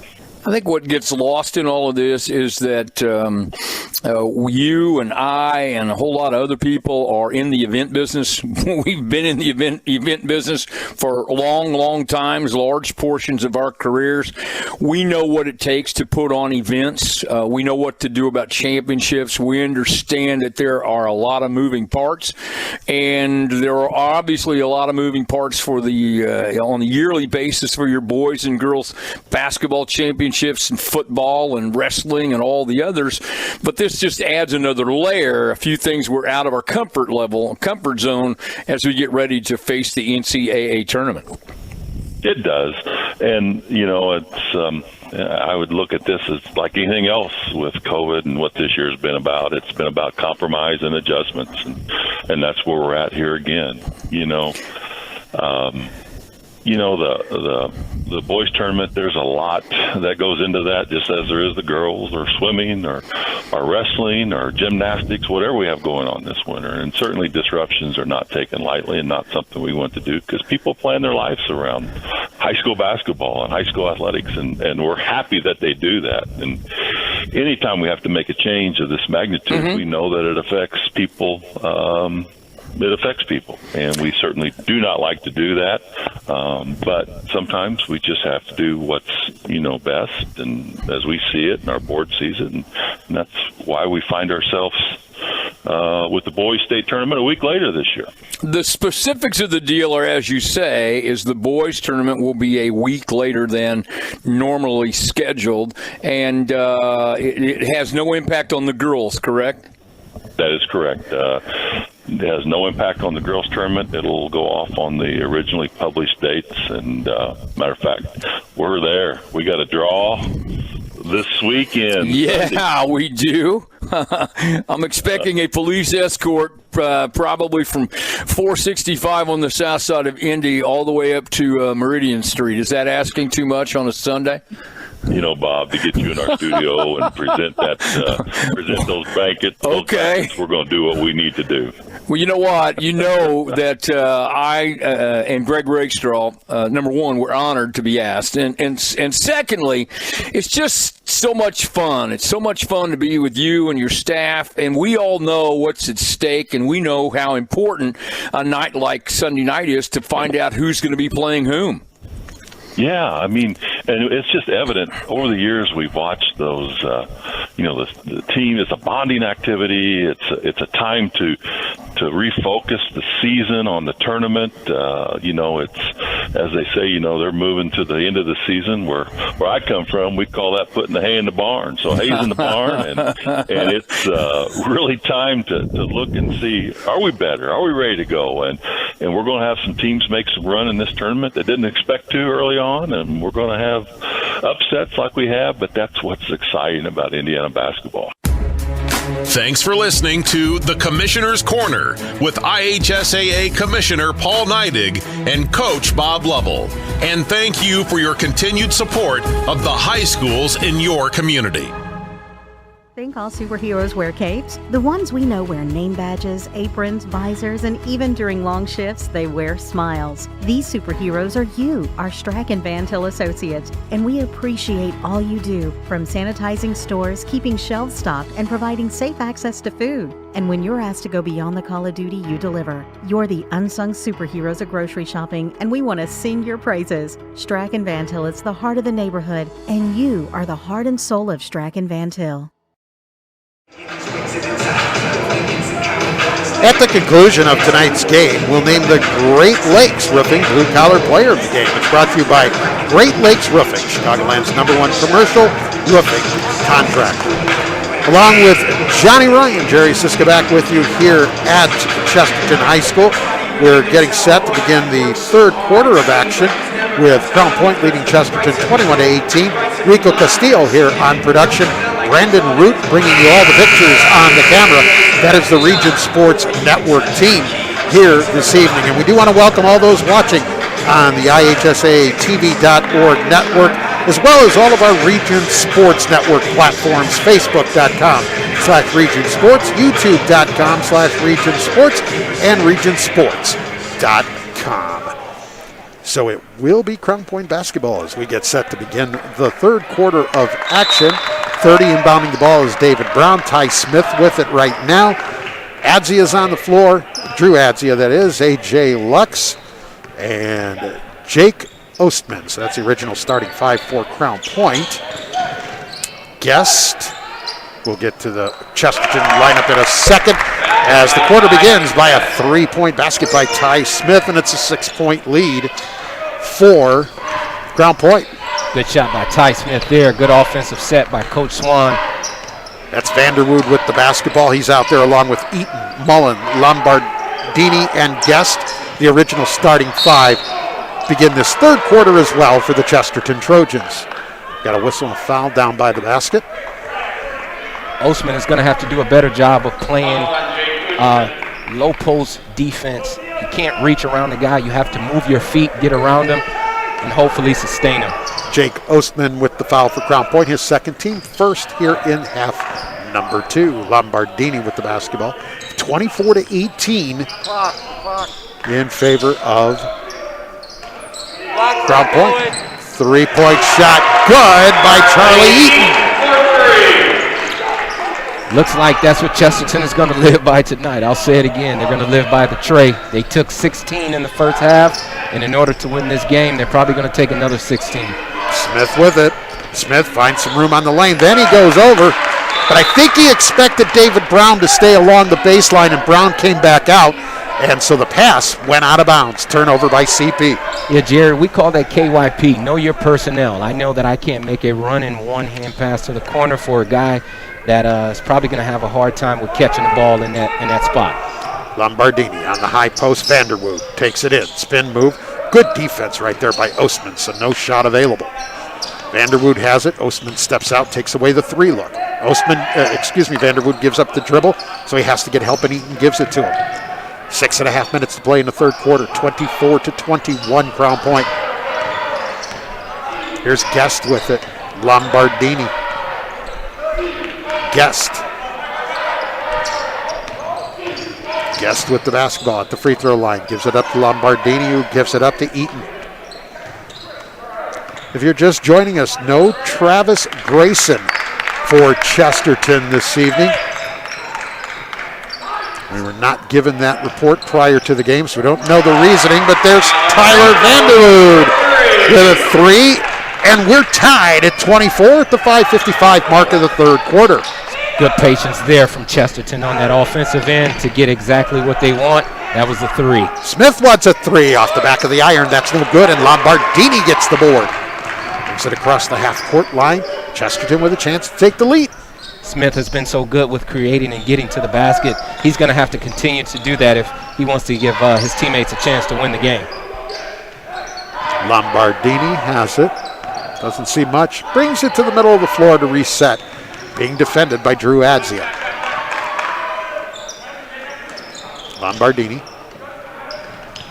I think what gets lost in all of this is that you and I and a whole lot of other people are in the event business. We've been in the event business for long times, large portions of our careers. We know what it takes to put on events. We know what to do about championships. We understand that there are a lot of moving parts, and there are obviously a lot of moving parts for the on a yearly basis for your boys and girls basketball championships and football and wrestling and all the others. But this just adds another layer. A few things we're out of our comfort zone as we get ready to face the NCAA tournament. It does. And, it's I would look at this as like anything else with COVID and what this year's been about. It's been about compromise and adjustments, and that's where we're at here again. The boys tournament, there's a lot that goes into that, just as there is the girls or swimming or wrestling or gymnastics, whatever we have going on this winter. And certainly disruptions are not taken lightly and not something we want to do, because people plan their lives around high school basketball and high school athletics, and we're happy that they do that. And anytime we have to make a change of this magnitude, we know that it affects people. It affects people, and we certainly do not like to do that. But sometimes we just have to do what's, best, and as we see it and our board sees it, and that's why we find ourselves with the boys' state tournament a week later this year. The specifics of the deal are, as you say, is the boys' tournament will be a week later than normally scheduled, and it has no impact on the girls, correct? That is correct. It has no impact on the girls' tournament. It'll go off on the originally published dates. And matter of fact, we're there. We got a draw this weekend. Yeah, we do. I'm expecting a police escort probably from 465 on the south side of Indy all the way up to Meridian Street. Is that asking too much on a Sunday? Bob, to get you in our studio and present those blankets. Okay. We're going to do what we need to do. Well, you know what? You know that I and Greg Rakestraw, number one, we're honored to be asked. And secondly, it's just so much fun. It's so much fun to be with you and your staff. And we all know what's at stake, and we know how important a night like Sunday night is to find out who's going to be playing whom. Yeah, I mean, and it's just evident over the years we've watched those. The team is a bonding activity. It's a time to refocus the season on the tournament. It's, as they say, they're moving to the end of the season. Where I come from, we call that putting the hay in the barn. So hay's in the barn, and it's really time to look and see, are we better? Are we ready to go? And we're going to have some teams make some run in this tournament that didn't expect to early on, and we're going to have upsets like we have, but that's what's exciting about Indiana basketball. Thanks for listening to The Commissioner's Corner with IHSAA Commissioner Paul Neidig and Coach Bob Lovell. And thank you for your continued support of the high schools in your community. Think all superheroes wear capes? The ones we know wear name badges, aprons, visors, and even during long shifts, they wear smiles. These superheroes are you, our Strack and Van Til associates, and we appreciate all you do, from sanitizing stores, keeping shelves stocked, and providing safe access to food. And when you're asked to go beyond the call of duty, you deliver. You're the unsung superheroes of grocery shopping, and we want to sing your praises. Strack and Van Til is the heart of the neighborhood, and you are the heart and soul of Strack and Van Til. At the conclusion of tonight's game, we'll name the Great Lakes Roofing Blue Collar Player of the Game. It's brought to you by Great Lakes Roofing, Chicagoland's #1 commercial roofing contractor. Along with Johnny Ryan, Jerry Siska back with you here at Chesterton High School. We're getting set to begin the third quarter of action with Crown Point leading Chesterton 21-18. Rico Castillo here on production. Brandon Root bringing you all the pictures on the camera. That is the Region Sports Network team here this evening. And we do want to welcome all those watching on the IHSATV.org network, as well as all of our Region Sports Network platforms, Facebook.com/Region Sports, YouTube.com/Region Sports, and RegionSports.com. So it will be Crown Point basketball as we get set to begin the third quarter of action. 30 inbounding the ball is David Brown. Ty Smith with it right now. Adzia is on the floor. Drew Adzia, that is. A.J. Lux and Jake Ostman. So that's the original starting five for Crown Point. Guest. We'll get to the Chesterton lineup in a second as the quarter begins by a three-point basket by Ty Smith, and it's a 6-point lead for Crown Point. Good shot by Ty Smith there. Good offensive set by Coach Swan. That's Vanderwood with the basketball. He's out there along with Eaton, Mullen, Lombardini, and Guest. The original starting five begin this third quarter as well for the Chesterton Trojans. Got a whistle and a foul down by the basket. Ostman is going to have to do a better job of playing low post defense. You can't reach around the guy. You have to move your feet, get around him, and hopefully sustain him. Jake Ostman with the foul for Crown Point, his second, team first here in half number two. Lombardini with the basketball. 24-18 in favor of Crown Point. Three-point shot, good by Charlie Eaton. Looks like that's what Chesterton is going to live by tonight. I'll say it again. They're going to live by the tray. They took 16 in the first half, and in order to win this game, they're probably going to take another 16. Smith with it. Smith finds some room on the lane. Then he goes over, but I think he expected David Brown to stay along the baseline, and Brown came back out, and so the pass went out of bounds. Turnover by CP. Yeah, Jerry, we call that KYP, know your personnel. I know that I can't make a run-in one-hand pass to the corner for a guy that is probably going to have a hard time with catching the ball in that spot. Lombardini on the high post. Vanderwood takes it in. Spin move. Good defense right there by Ostman, so no shot available. Vanderwood has it. Ostman steps out, takes away the three look. Vanderwood gives up the dribble, so he has to get help, and Eaton gives it to him. 6.5 minutes to play in the third quarter. 24-21 Crown Point. Here's Guest with it. Lombardini. Guest. Guest with the basketball at the free throw line. Gives it up to Lombardini, who gives it up to Eaton. If you're just joining us, no Travis Grayson for Chesterton this evening. We were not given that report prior to the game, so we don't know the reasoning, but there's Tyler Vanderwood with a three, and we're tied at 24 at the 5:55 mark of the third quarter. Good patience there from Chesterton on that offensive end to get exactly what they want. That was the three. Smith wants a three off the back of the iron. That's no good, and Lombardini gets the board. Brings it across the half-court line. Chesterton with a chance to take the lead. Smith has been so good with creating and getting to the basket. He's going to have to continue to do that if he wants to give his teammates a chance to win the game. Lombardini has it. Doesn't see much. Brings it to the middle of the floor to reset. Being defended by Drew Adzia. Lombardini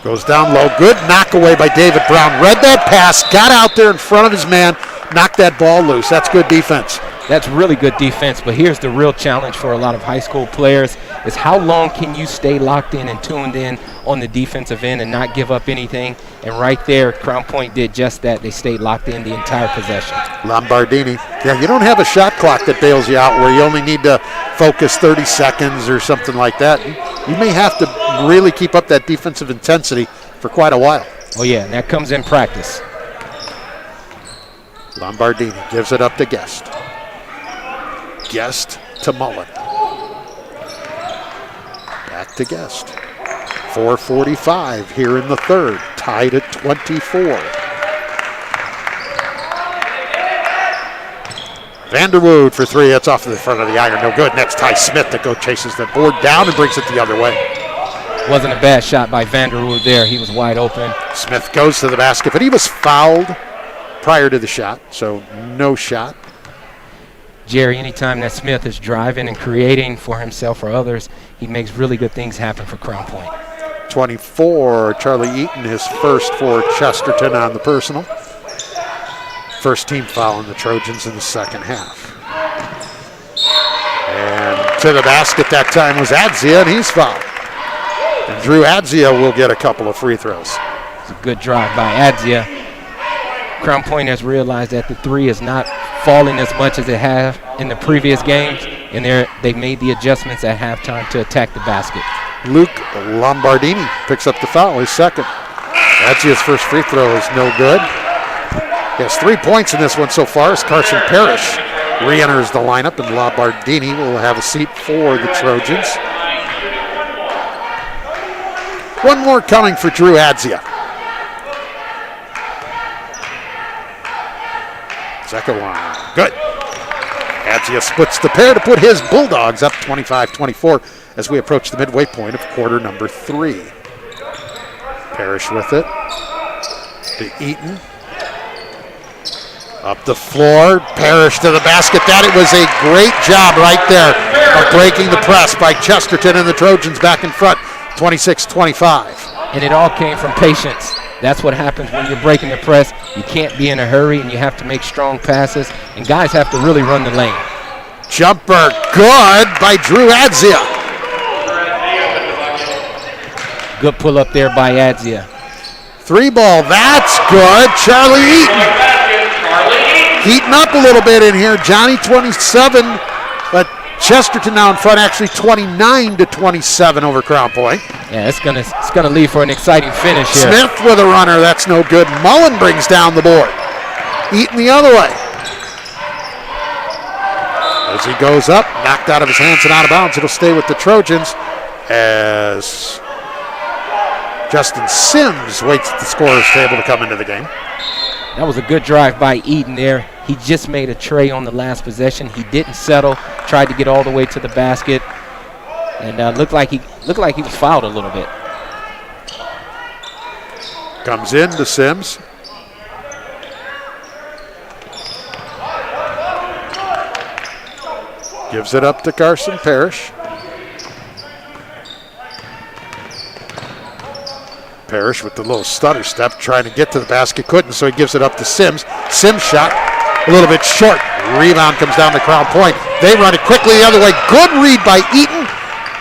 goes down low. Good knock away by David Brown. Read that pass, got out there in front of his man, knocked that ball loose. That's good defense. That's really good defense, but here's the real challenge for a lot of high school players is how long can you stay locked in and tuned in on the defensive end and not give up anything? And right there, Crown Point did just that. They stayed locked in the entire possession. Lombardini. Yeah, you don't have a shot clock that bails you out where you only need to focus 30 seconds or something like that. You may have to really keep up that defensive intensity for quite a while. Oh, yeah, and that comes in practice. Lombardini gives it up to Guest. Guest to Mullen. Back to Guest. 4:45 here in the third. Tied at 24. Vanderwood for three. That's off to the front of the iron. No good. Next, Ty Smith that chases the board down and brings it the other way. Wasn't a bad shot by Vanderwood there. He was wide open. Smith goes to the basket, but he was fouled prior to the shot, so no shot. Jerry, anytime that Smith is driving and creating for himself or others, he makes really good things happen for Crown Point. 24, Charlie Eaton, his first for Chesterton on the personal. First team foul in the Trojans in the second half. And to the basket that time was Adzia, and he's fouled. And Drew Adzia will get a couple of free throws. It's a good drive by Adzia. Crown Point has realized that the three is not falling as much as it have in the previous games, and they've made the adjustments at halftime to attack the basket. Luke Lombardini picks up the foul, his second. Adzia's first free throw is no good. He has 3 points in this one so far as Carson Parrish re-enters the lineup, and Lombardini will have a seat for the Trojans. One more coming for Drew Adzia. Second one, good. Adzia splits the pair to put his Bulldogs up 25-24 as we approach the midway point of quarter number 3. Parrish with it to Eaton. Up the floor, Parrish to the basket. That it was a great job right there of breaking the press by Chesterton and the Trojans back in front, 26-25. And it all came from patience. That's what happens when you're breaking the press. You can't be in a hurry, and you have to make strong passes, and guys have to really run the lane. Jumper good by Drew Adzia. Good pull up there by Adzia. Three ball, that's good. Charlie Eaton. Heating up a little bit in here. Johnny 27, but Chesterton now in front, actually 29-27 over Crown Point. Yeah, it's gonna leave for an exciting finish here. Smith with a runner, that's no good. Mullen brings down the board. Eaton the other way. As he goes up, knocked out of his hands and out of bounds. It'll stay with the Trojans as Justin Sims waits at the scorer's table to come into the game. That was a good drive by Eaton there. He just made a tray on the last possession. He didn't settle, tried to get all the way to the basket, and looked like he was fouled a little bit. Comes in to Sims. Gives it up to Carson Parrish. Parrish with the little stutter step, trying to get to the basket, couldn't, so he gives it up to Sims. Sims shot, a little bit short. Rebound comes down to Crown Point. They run it quickly the other way. Good read by Eaton,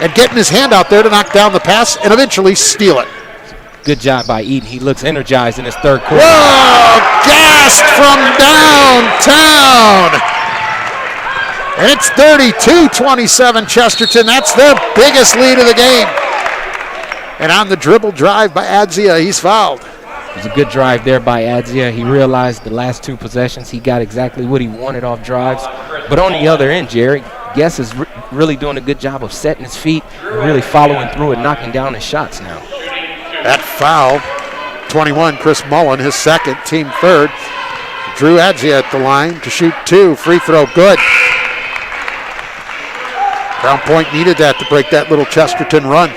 and getting his hand out there to knock down the pass and eventually steal it. Good job by Eaton. He looks energized in his third quarter. Whoa! Gassed from downtown. And it's 32-27 Chesterton. That's their biggest lead of the game. And on the dribble drive by Adzia, he's fouled. It was a good drive there by Adzia. He realized the last two possessions he got exactly what he wanted off drives. But on the other end, Jerry, Guess is really doing a good job of setting his feet and really following through and knocking down his shots now. That foul, 21, Chris Mullen, his second, team third. Drew Adzia at the line to shoot two. Free throw, good. Crown Point needed that to break that little Chesterton run.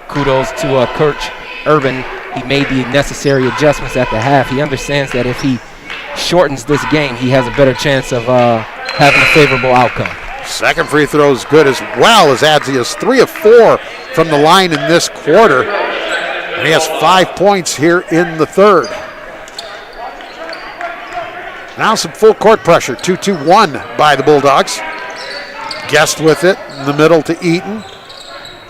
Kudos to Coach Urban. He made the necessary adjustments at the half. He understands that if he shortens this game, he has a better chance of having a favorable outcome. Second free throw is good as well as Adzia's 3 of 4 from the line in this quarter. And he has 5 points here in the third. Now some full court pressure. 2-2-1 by the Bulldogs. Guest with it in the middle to Eaton.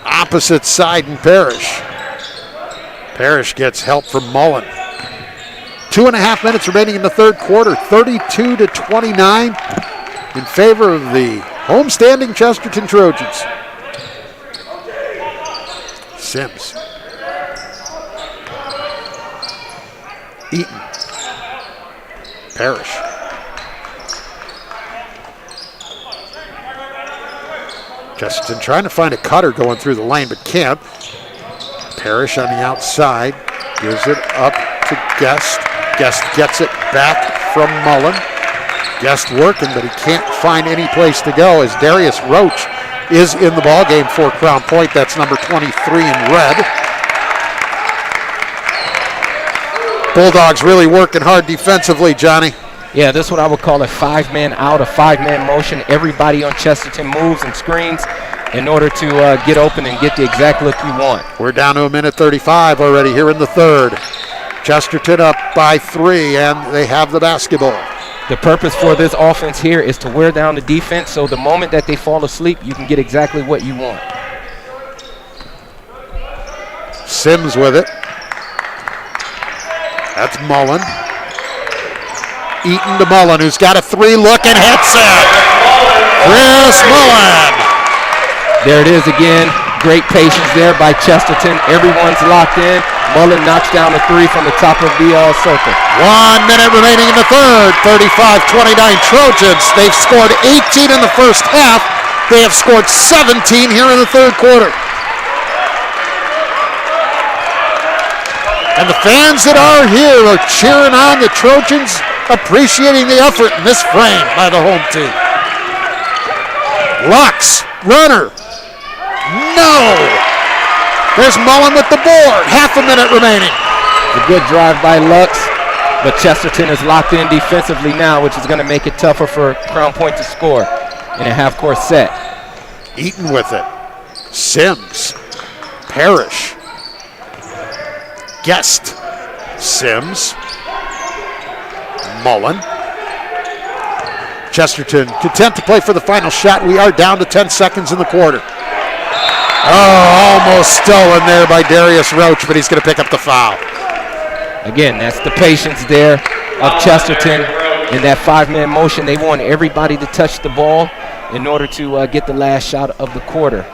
Opposite side in Parrish. Parrish gets help from Mullen. 2.5 minutes remaining in the third quarter. 32-29 in favor of the homestanding Chesterton Trojans. Sims. Eaton. Parrish. Chesterton trying to find a cutter going through the lane, but can't. Parrish on the outside. Gives it up to Guest. Guest gets it back from Mullen. Guest working, but he can't find any place to go as Darius Roach is in the ballgame for Crown Point. That's number 23 in red. Bulldogs really working hard defensively, Johnny. Yeah, this is what I would call a 5-man out, a 5-man motion. Everybody on Chesterton moves and screens in order to get open and get the exact look you want. We're down to 1:35 already here in the third. Chesterton up by 3, and they have the basketball. The purpose for this offense here is to wear down the defense, so the moment that they fall asleep, you can get exactly what you want. Sims with it. That's Mullen. Eaton to Mullen, who's got a 3 look and hits it. Chris Mullen. There it is again. Great patience there by Chesterton. Everyone's locked in. Mullen knocks down a 3 from the top of the circle. 1 minute remaining in the third. 35-29 Trojans. They've scored 18 in the first half. They have scored 17 here in the third quarter. And the fans that are here are cheering on the Trojans, appreciating the effort in this frame by the home team. Lux, runner. No! There's Mullen with the board. Half a minute remaining. A good drive by Lux, but Chesterton is locked in defensively now, which is going to make it tougher for Crown Point to score in a half-court set. Eaton with it. Sims. Parrish. Guest. Sims. Mullen. Chesterton content to play for the final shot. We are down to 10 seconds in the quarter. Oh, almost stolen there by Darius Roach, but he's going to pick up the foul. Again, that's the patience there of Chesterton in that 5-man motion. They want everybody to touch the ball in order to get the last shot of the quarter.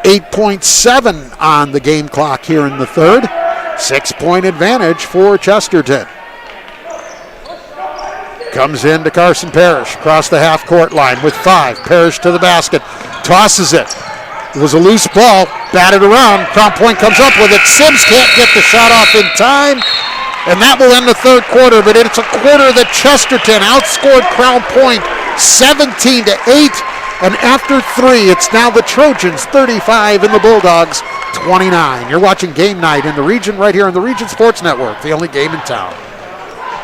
8.7 on the game clock here in the third. 6-point advantage for Chesterton. Comes in to Carson Parrish across the half-court line with 5. Parrish to the basket, tosses it. It was a loose ball, batted around. Crown Point comes up with it. Sims can't get the shot off in time, and that will end the third quarter. But it's a quarter that Chesterton outscored Crown Point 17-8, and after 3, it's now the Trojans 35 and the Bulldogs 29. You're watching Game Night in the region right here on the Region Sports Network, the only game in town.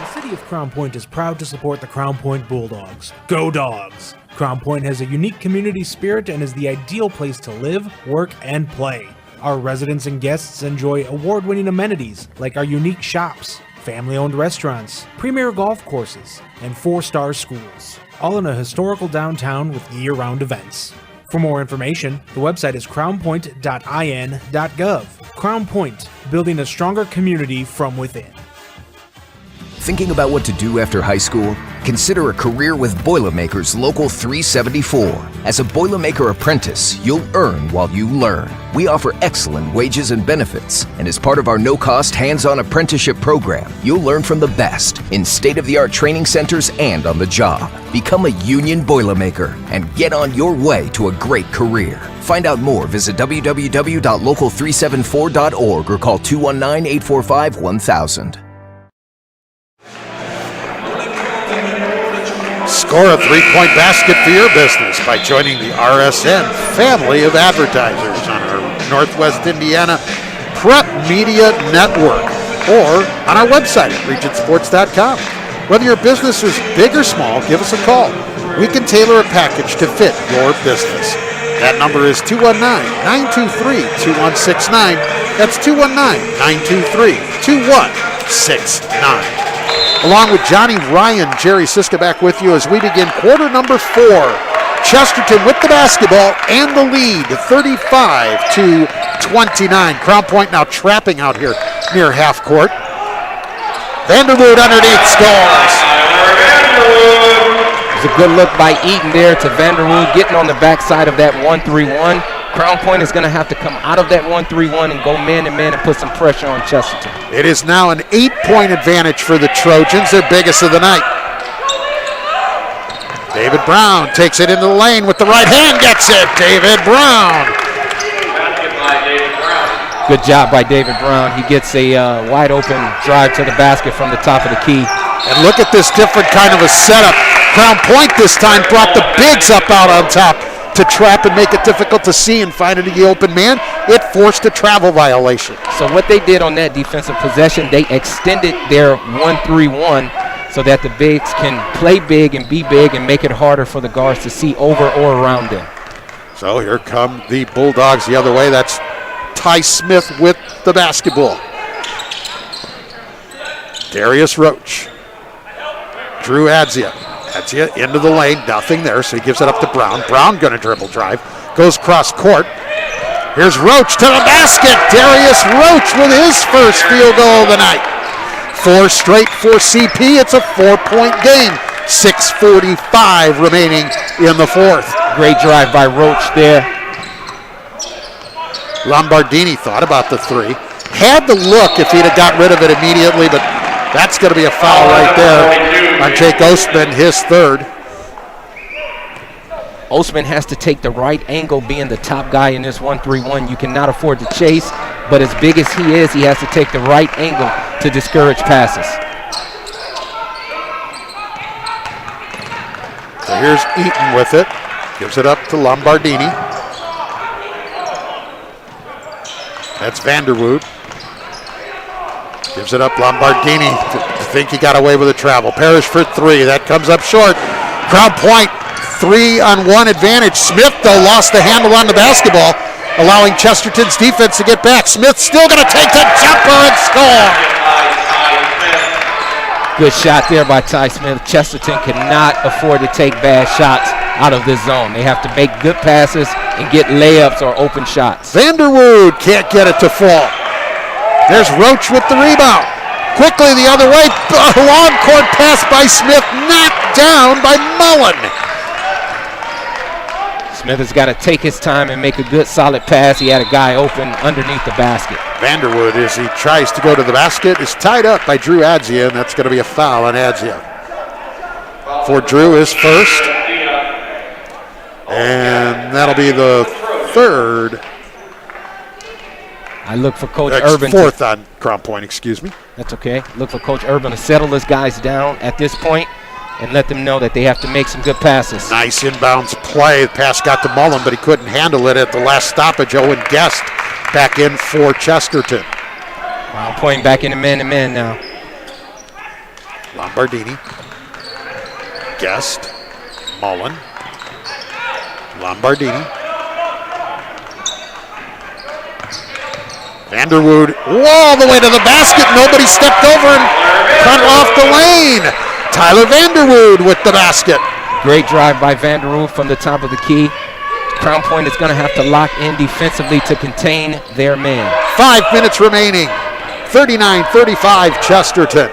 The city of Crown Point is proud to support the Crown Point Bulldogs. Go Dogs! Crown Point has a unique community spirit and is the ideal place to live, work, and play. Our residents and guests enjoy award-winning amenities like our unique shops, family-owned restaurants, premier golf courses, and 4-star schools, all in a historical downtown with year-round events. For more information, the website is crownpoint.in.gov. Crown Point, building a stronger community from within. Thinking about what to do after high school? Consider a career with Boilermakers Local 374. As a Boilermaker apprentice, you'll earn while you learn. We offer excellent wages and benefits, and as part of our no-cost hands-on apprenticeship program, you'll learn from the best in state-of-the-art training centers and on the job. Become a union Boilermaker and get on your way to a great career. Find out more, visit www.local374.org or call 219-845-1000. Score a three-point basket for your business by joining the RSN family of advertisers on our Northwest Indiana Prep Media Network or on our website at regentsports.com. Whether your business is big or small, give us a call. We can tailor a package to fit your business. That number is 219-923-2169. That's 219-923-2169. Along with Johnny Ryan, Jerry Siska back with you as we begin quarter number 4. Chesterton with the basketball and the lead, 35-29. Crown Point now trapping out here near half court. Vanderwood underneath scores. It's a good look by Eaton there to Vanderwood, getting on the backside of that 1-3-1. Crown Point is going to have to come out of that 1-3-1 and go man-to-man and put some pressure on Chesterton. It is now an 8-point advantage for the Trojans, their biggest of the night. David Brown takes it into the lane with the right hand, gets it. David Brown. Good job by David Brown. He gets a wide open drive to the basket from the top of the key. And look at this different kind of a setup. Crown Point this time brought the bigs up out on top to trap and make it difficult to see and find it in the open man. It forced a travel violation. So what they did on that defensive possession, they extended their 1-3-1 so that the bigs can play big and be big and make it harder for the guards to see over or around them. So here come the Bulldogs the other way. That's Ty Smith with the basketball. Darius Roach. Drew Adzia. Adzia into the lane, nothing there, so he gives it up to Brown. Brown going to dribble drive, goes cross court. Here's Roach to the basket. Darius Roach with his first field goal of the night. 4 straight for CP. It's a 4-point game. 6:45 remaining in the fourth. Great drive by Roach there. Lombardini thought about the three. Had the look if he'd have got rid of it immediately, but that's going to be a foul right there on Jake Ostman, his third. Ostman has to take the right angle being the top guy in this 1-3-1. You cannot afford to chase, but as big as he is, he has to take the right angle to discourage passes. So here's Eaton with it. Gives it up to Lombardini. That's Vanderwood. Gives it up, Lombardini. To think he got away with a travel. Parrish for three. That comes up short. Crown Point, 3-on-1 advantage. Smith, though, lost the handle on the basketball, allowing Chesterton's defense to get back. Smith still going to take the jumper and score. Good shot there by Ty Smith. Chesterton cannot afford to take bad shots out of this zone. They have to make good passes and get layups or open shots. Vanderwood can't get it to fall. There's Roach with the rebound. Quickly the other way. Long court pass by Smith, knocked down by Mullen. Smith has got to take his time and make a good solid pass. He had a guy open underneath the basket. Vanderwood, as he tries to go to the basket, is tied up by Drew Adzia, and that's going to be a foul on Adzia. For Drew, his first. And that'll be the third. I look for Coach Urban. Fourth on Crown Point, excuse me. That's okay. Look for Coach Urban to settle his guys down at this point and let them know that they have to make some good passes. Nice inbounds play. The pass got to Mullen, but he couldn't handle it at the last stoppage. Owen Guest back in for Chesterton. Crown Point back into man-to-man now. Lombardini. Guest. Mullen. Lombardini. Vanderwood all the way to the basket. Nobody stepped over him. cut off the lane. Tyler Vanderwood with the basket. Great drive by Vanderwood from the top of the key. Crown Point is going to have to lock in defensively to contain their man. 5 minutes remaining. 39-35 Chesterton.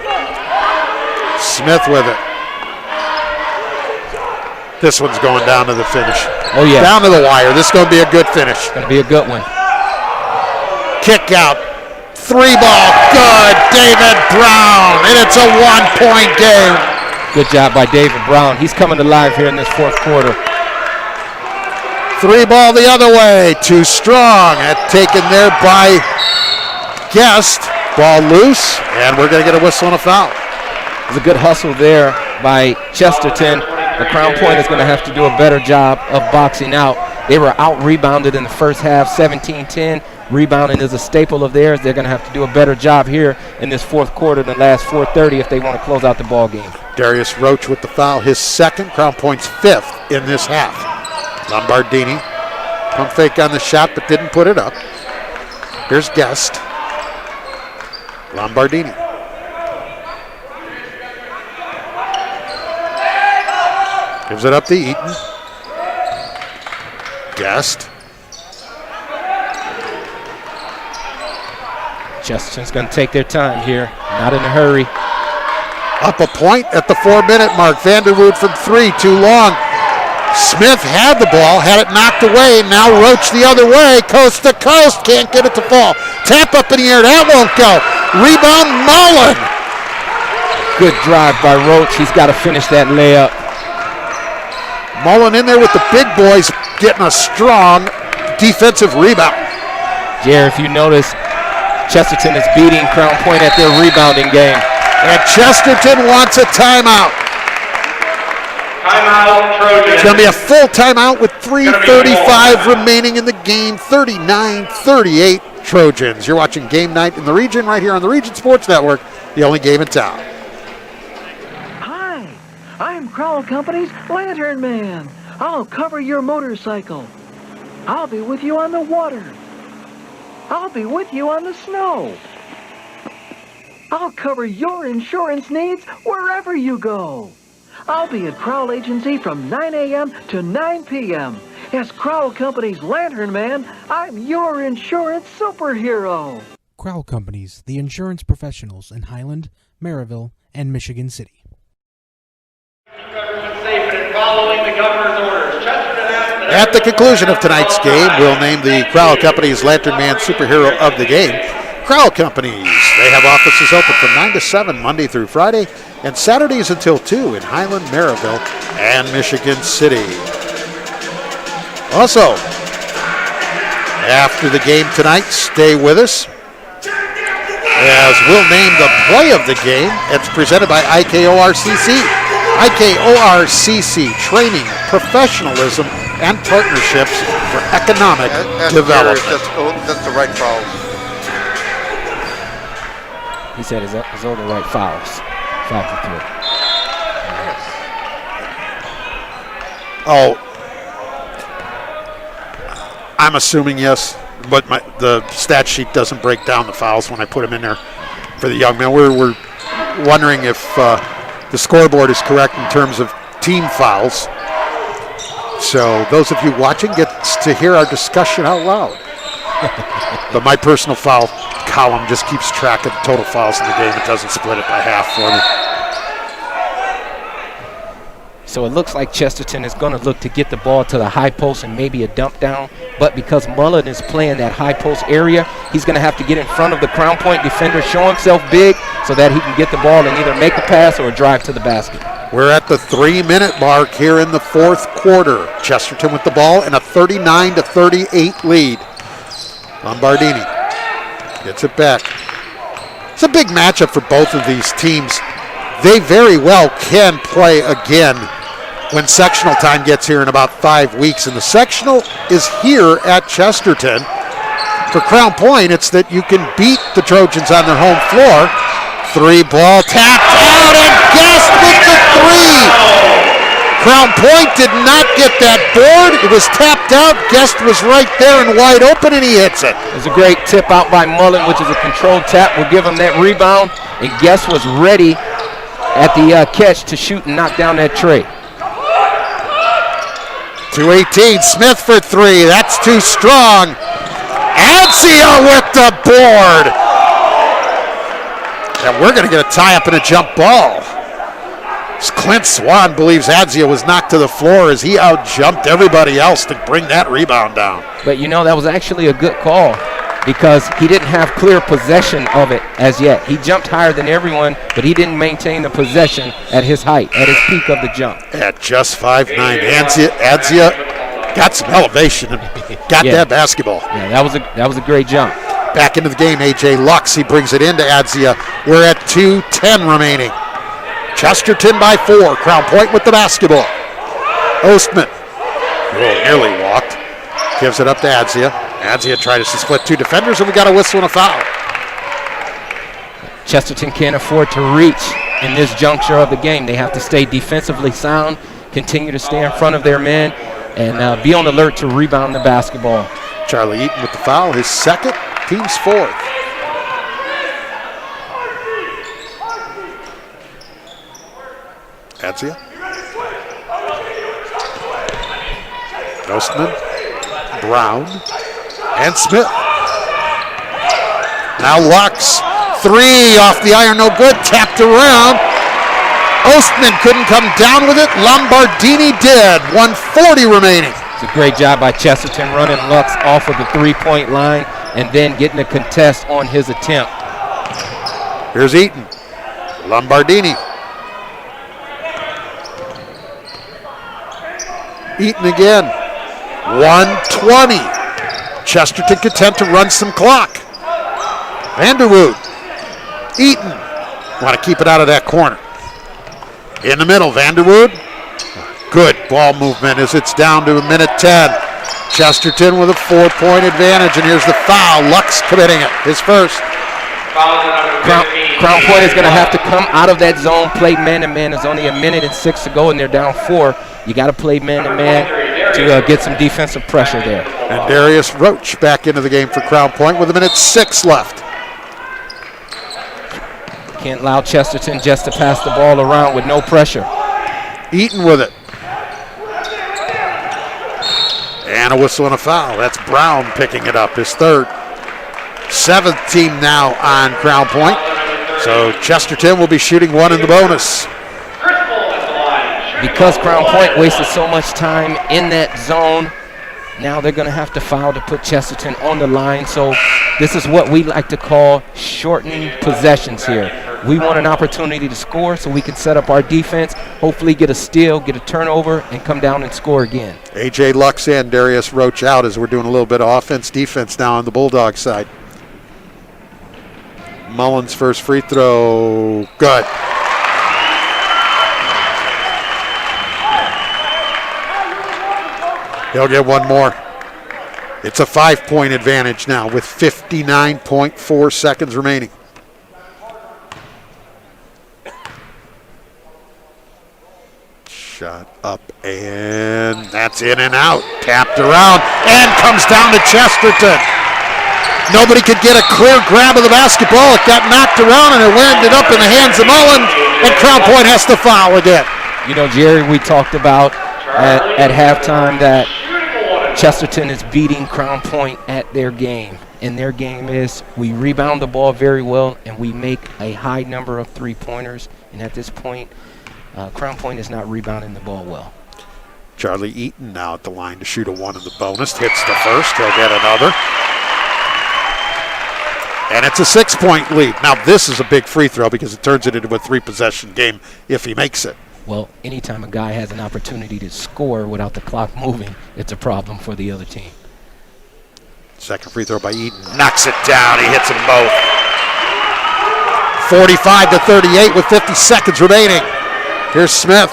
Smith with it. This one's going down to the finish. Oh, yeah. Down to the wire. This is going to be a good finish. Going to be a good one. Kick out. 3-ball. Good. David Brown. And it's a 1-point game. Good job by David Brown. He's coming alive here in this fourth quarter. 3-ball the other way. Too strong. Taken there by Guest. Ball loose. And we're going to get a whistle and a foul. There's a good hustle there by Chesterton. The Crown Point is going to have to do a better job of boxing out. They were out-rebounded in the first half, 17-10. Rebounding is a staple of theirs. They're going to have to do a better job here in this fourth quarter, the last 4:30, if they want to close out the ball game. Darius Roach with the foul, his second. Crown Point's fifth in this half. Lombardini, pump fake on the shot, but didn't put it up. Here's Guest. Lombardini. Gives it up to Eaton. Guest. Chesterton's going to take their time here, not in a hurry. Up a point at the 4-minute mark. Vanderwood from 3, too long. Smith had the ball, had it knocked away. Now Roach the other way, coast to coast. Can't get it to fall. Tap up in the air, that won't go. Rebound, Mullen. Good drive by Roach. He's got to finish that layup. Mullen in there with the big boys, getting a strong defensive rebound. Jared, if you notice, Chesterton is beating Crown Point at their rebounding game. And Chesterton wants a timeout. Timeout, Trojans. It's going to be a full timeout with 3:35 remaining in the game. 39-38 Trojans. You're watching Game Night in the Region right here on the Region Sports Network, the only game in town. Hi, I'm Crown Company's Lantern Man. I'll cover your motorcycle. I'll be with you on the water. I'll be with you on the snow. I'll cover your insurance needs wherever you go. I'll be at Crowell Agency from 9 a.m. to 9 p.m. As Crowell Company's Lantern Man, I'm your insurance superhero. Crowell Companies, the insurance professionals in Highland, Maryville, and Michigan City. At the conclusion of tonight's game, we'll name the Crowell Companies Lantern Man Superhero of the Game. Crowell Companies, they have offices open from 9 to 7 Monday through Friday and Saturdays until 2 in Highland, Maryville, and Michigan City. Also, after the game tonight, stay with us as we'll name the play of the game. It's presented by IKORCC. IKORCC, training, professionalism, and partnerships for economic development. That's the right fouls. He said, is those the right fouls? 5-3. Oh, I'm assuming yes, but the stat sheet doesn't break down the fouls when I put them in there for the young men. We're wondering if the scoreboard is correct in terms of team fouls. So those of you watching get to hear our discussion out loud. But my personal foul column just keeps track of the total fouls in the game. It doesn't split it by half for me. So it looks like Chesterton is going to look to get the ball to the high post and maybe a dump down. But because Mullen is playing that high post area, he's going to have to get in front of the Crown Point defender, show himself big so that he can get the ball and either make a pass or a drive to the basket. We're at the 3-minute mark here in the fourth quarter. Chesterton with the ball and a 39-38 lead. Lombardini gets it back. It's a big matchup for both of these teams. They very well can play again when sectional time gets here in about 5 weeks. And the sectional is here at Chesterton. For Crown Point, it's that you can beat the Trojans on their home floor. 3-ball tapped out and Guest with the 3. Crown Point did not get that board. It was tapped out. Guest was right there and wide open, and he hits it. It was a great tip out by Mullen, which is a controlled tap. We'll give him that rebound, and Guest was ready at the catch to shoot and knock down that tray. 2:18, Smith for three. That's too strong. Adzia with the board. And we're going to get a tie-up and a jump ball. Clint Swan believes Adzia was knocked to the floor as he out-jumped everybody else to bring that rebound down. But you know, that was actually a good call because he didn't have clear possession of it as yet. He jumped higher than everyone, but he didn't maintain the possession at his height, at his peak of the jump. At just 5'9", Adzia got some elevation and got that basketball. Yeah, that was a great jump. Back into the game, A.J. Lux, he brings it into Adzia. We're at 2:10 remaining. Chesterton by 4. Crown Point with the basketball. Ostman. Nearly walked. Gives it up to Adzia. Adzia tries to split two defenders, and we got a whistle and a foul. Chesterton can't afford to reach in this juncture of the game. They have to stay defensively sound, continue to stay in front of their men, and be on alert to rebound the basketball. Charlie Eaton with the foul, his second, team's fourth. Adzia. Ostman, Brown, and Smith. Now Lux, three off the iron, no good, tapped around. Ostman couldn't come down with it, Lombardini did, 1:40 remaining. It's a great job by Chesterton running Lux off of the three-point line and then getting a contest on his attempt. Here's Eaton, Lombardini. Eaton again, 1:20. Chesterton content to run some clock. Vanderwood, Eaton, want to keep it out of that corner. In the middle, Vanderwood. Good ball movement as it's down to a minute 10. Chesterton with a 4-point advantage, and here's the foul. Lux committing it, his first. Crown Point is going to have to come out of that zone, play man-to-man. There's only a minute and 6 to go, and they're down 4. You got to play man-to-man to get some defensive pressure there. And Darius Roach back into the game for Crown Point with a minute 6 left. Can't allow Chesterton just to pass the ball around with no pressure. Eaton with it. And a whistle and a foul. That's Brown picking it up, his third. 7th team now on Crown Point. So Chesterton will be shooting one in the bonus. Because Crown Point wasted so much time in that zone, now they're going to have to foul to put Chesterton on the line. So this is what we like to call shortening possessions here. We want an opportunity to score so we can set up our defense, hopefully get a steal, get a turnover, and come down and score again. A.J. Lux in, Darius Roach out as we're doing a little bit of offense-defense now on the Bulldogs side. Mullins' first free throw, good. He'll get one more. It's a 5-point advantage now with 59.4 seconds remaining. Shot up, and that's in and out. Tapped around, and comes down to Chesterton. Nobody could get a clear grab of the basketball. It got knocked around, and it landed up in the hands of Mullen, and Crown Point has to foul again. You know, Jerry, we talked about at halftime that Chesterton is beating Crown Point at their game. And their game is we rebound the ball very well, and we make a high number of three-pointers. And at this point, Crown Point is not rebounding the ball well. Charlie Eaton now at the line to shoot a one in the bonus. Hits the first. He'll get another. And it's a 6-point lead. Now this is a big free throw because it turns it into a 3-possession game if he makes it. Well, anytime a guy has an opportunity to score without the clock moving, it's a problem for the other team. Second free throw by Eaton. Knocks it down. He hits them both. 45-38 with 50 seconds remaining. Here's Smith.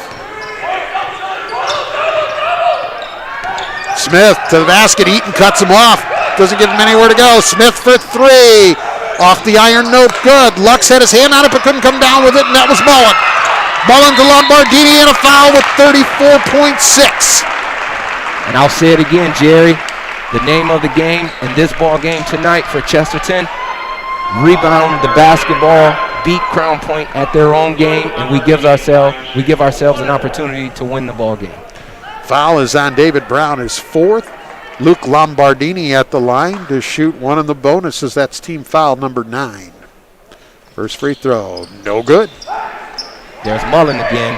Smith to the basket. Eaton cuts him off. Doesn't give him anywhere to go. Smith for three. Off the iron, no good. Lux had his hand on it but couldn't come down with it, and that was Mullen. Mullen to Lombardini and a foul with 34.6. And I'll say it again, Jerry. The name of the game in this ball game tonight for Chesterton, rebound the basketball, beat Crown Point at their own game, and we give ourselves an opportunity to win the ball game. Foul is on David Brown, his fourth. Luke Lombardini at the line to shoot one in the bonuses. That's team foul number 9. First free throw, no good. There's Mullen again.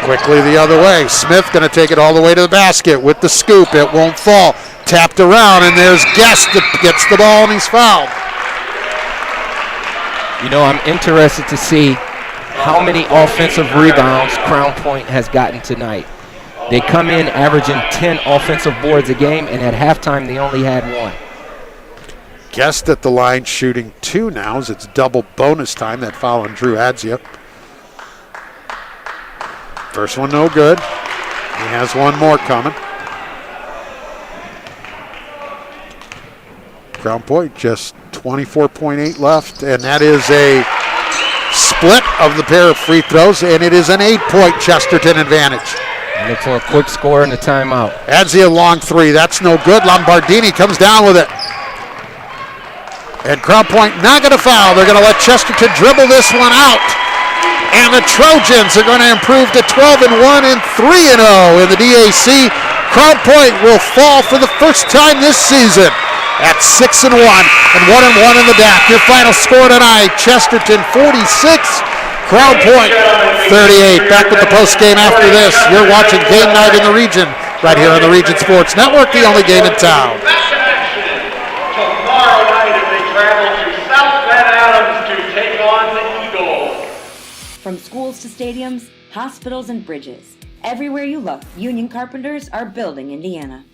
Quickly the other way. Smith going to take it all the way to the basket with the scoop. It won't fall. Tapped around, and there's Guest that gets the ball, and he's fouled. You know, I'm interested to see how many offensive rebounds Crown Point has gotten tonight. They come in averaging 10 offensive boards a game, and at halftime they only had 1. Guest at the line shooting 2 now as it's double bonus time. That foul on Drew Adzia. First one no good. He has one more coming. Crown Point just 24.8 left, and that is a split of the pair of free throws, and it is an 8-point Chesterton advantage. Look for a quick score and a timeout. Adzia long 3, that's no good. Lombardini comes down with it. And Crown Point not going to foul. They're going to let Chesterton dribble this one out. And the Trojans are going to improve to 12-1 and 3-0 in the DAC. Crown Point will fall for the first time this season at 6-1 and 1-1 in the DAC. Your final score tonight, Chesterton 46, Crown Point 38. Back with the post game after this. You're watching Game Night in the Region right here on the Region Sports Network, the only game in town. Tomorrow night as they travel to South Glen Adams to take on the Eagles. From schools to stadiums, hospitals and bridges, everywhere you look, union carpenters are building Indiana.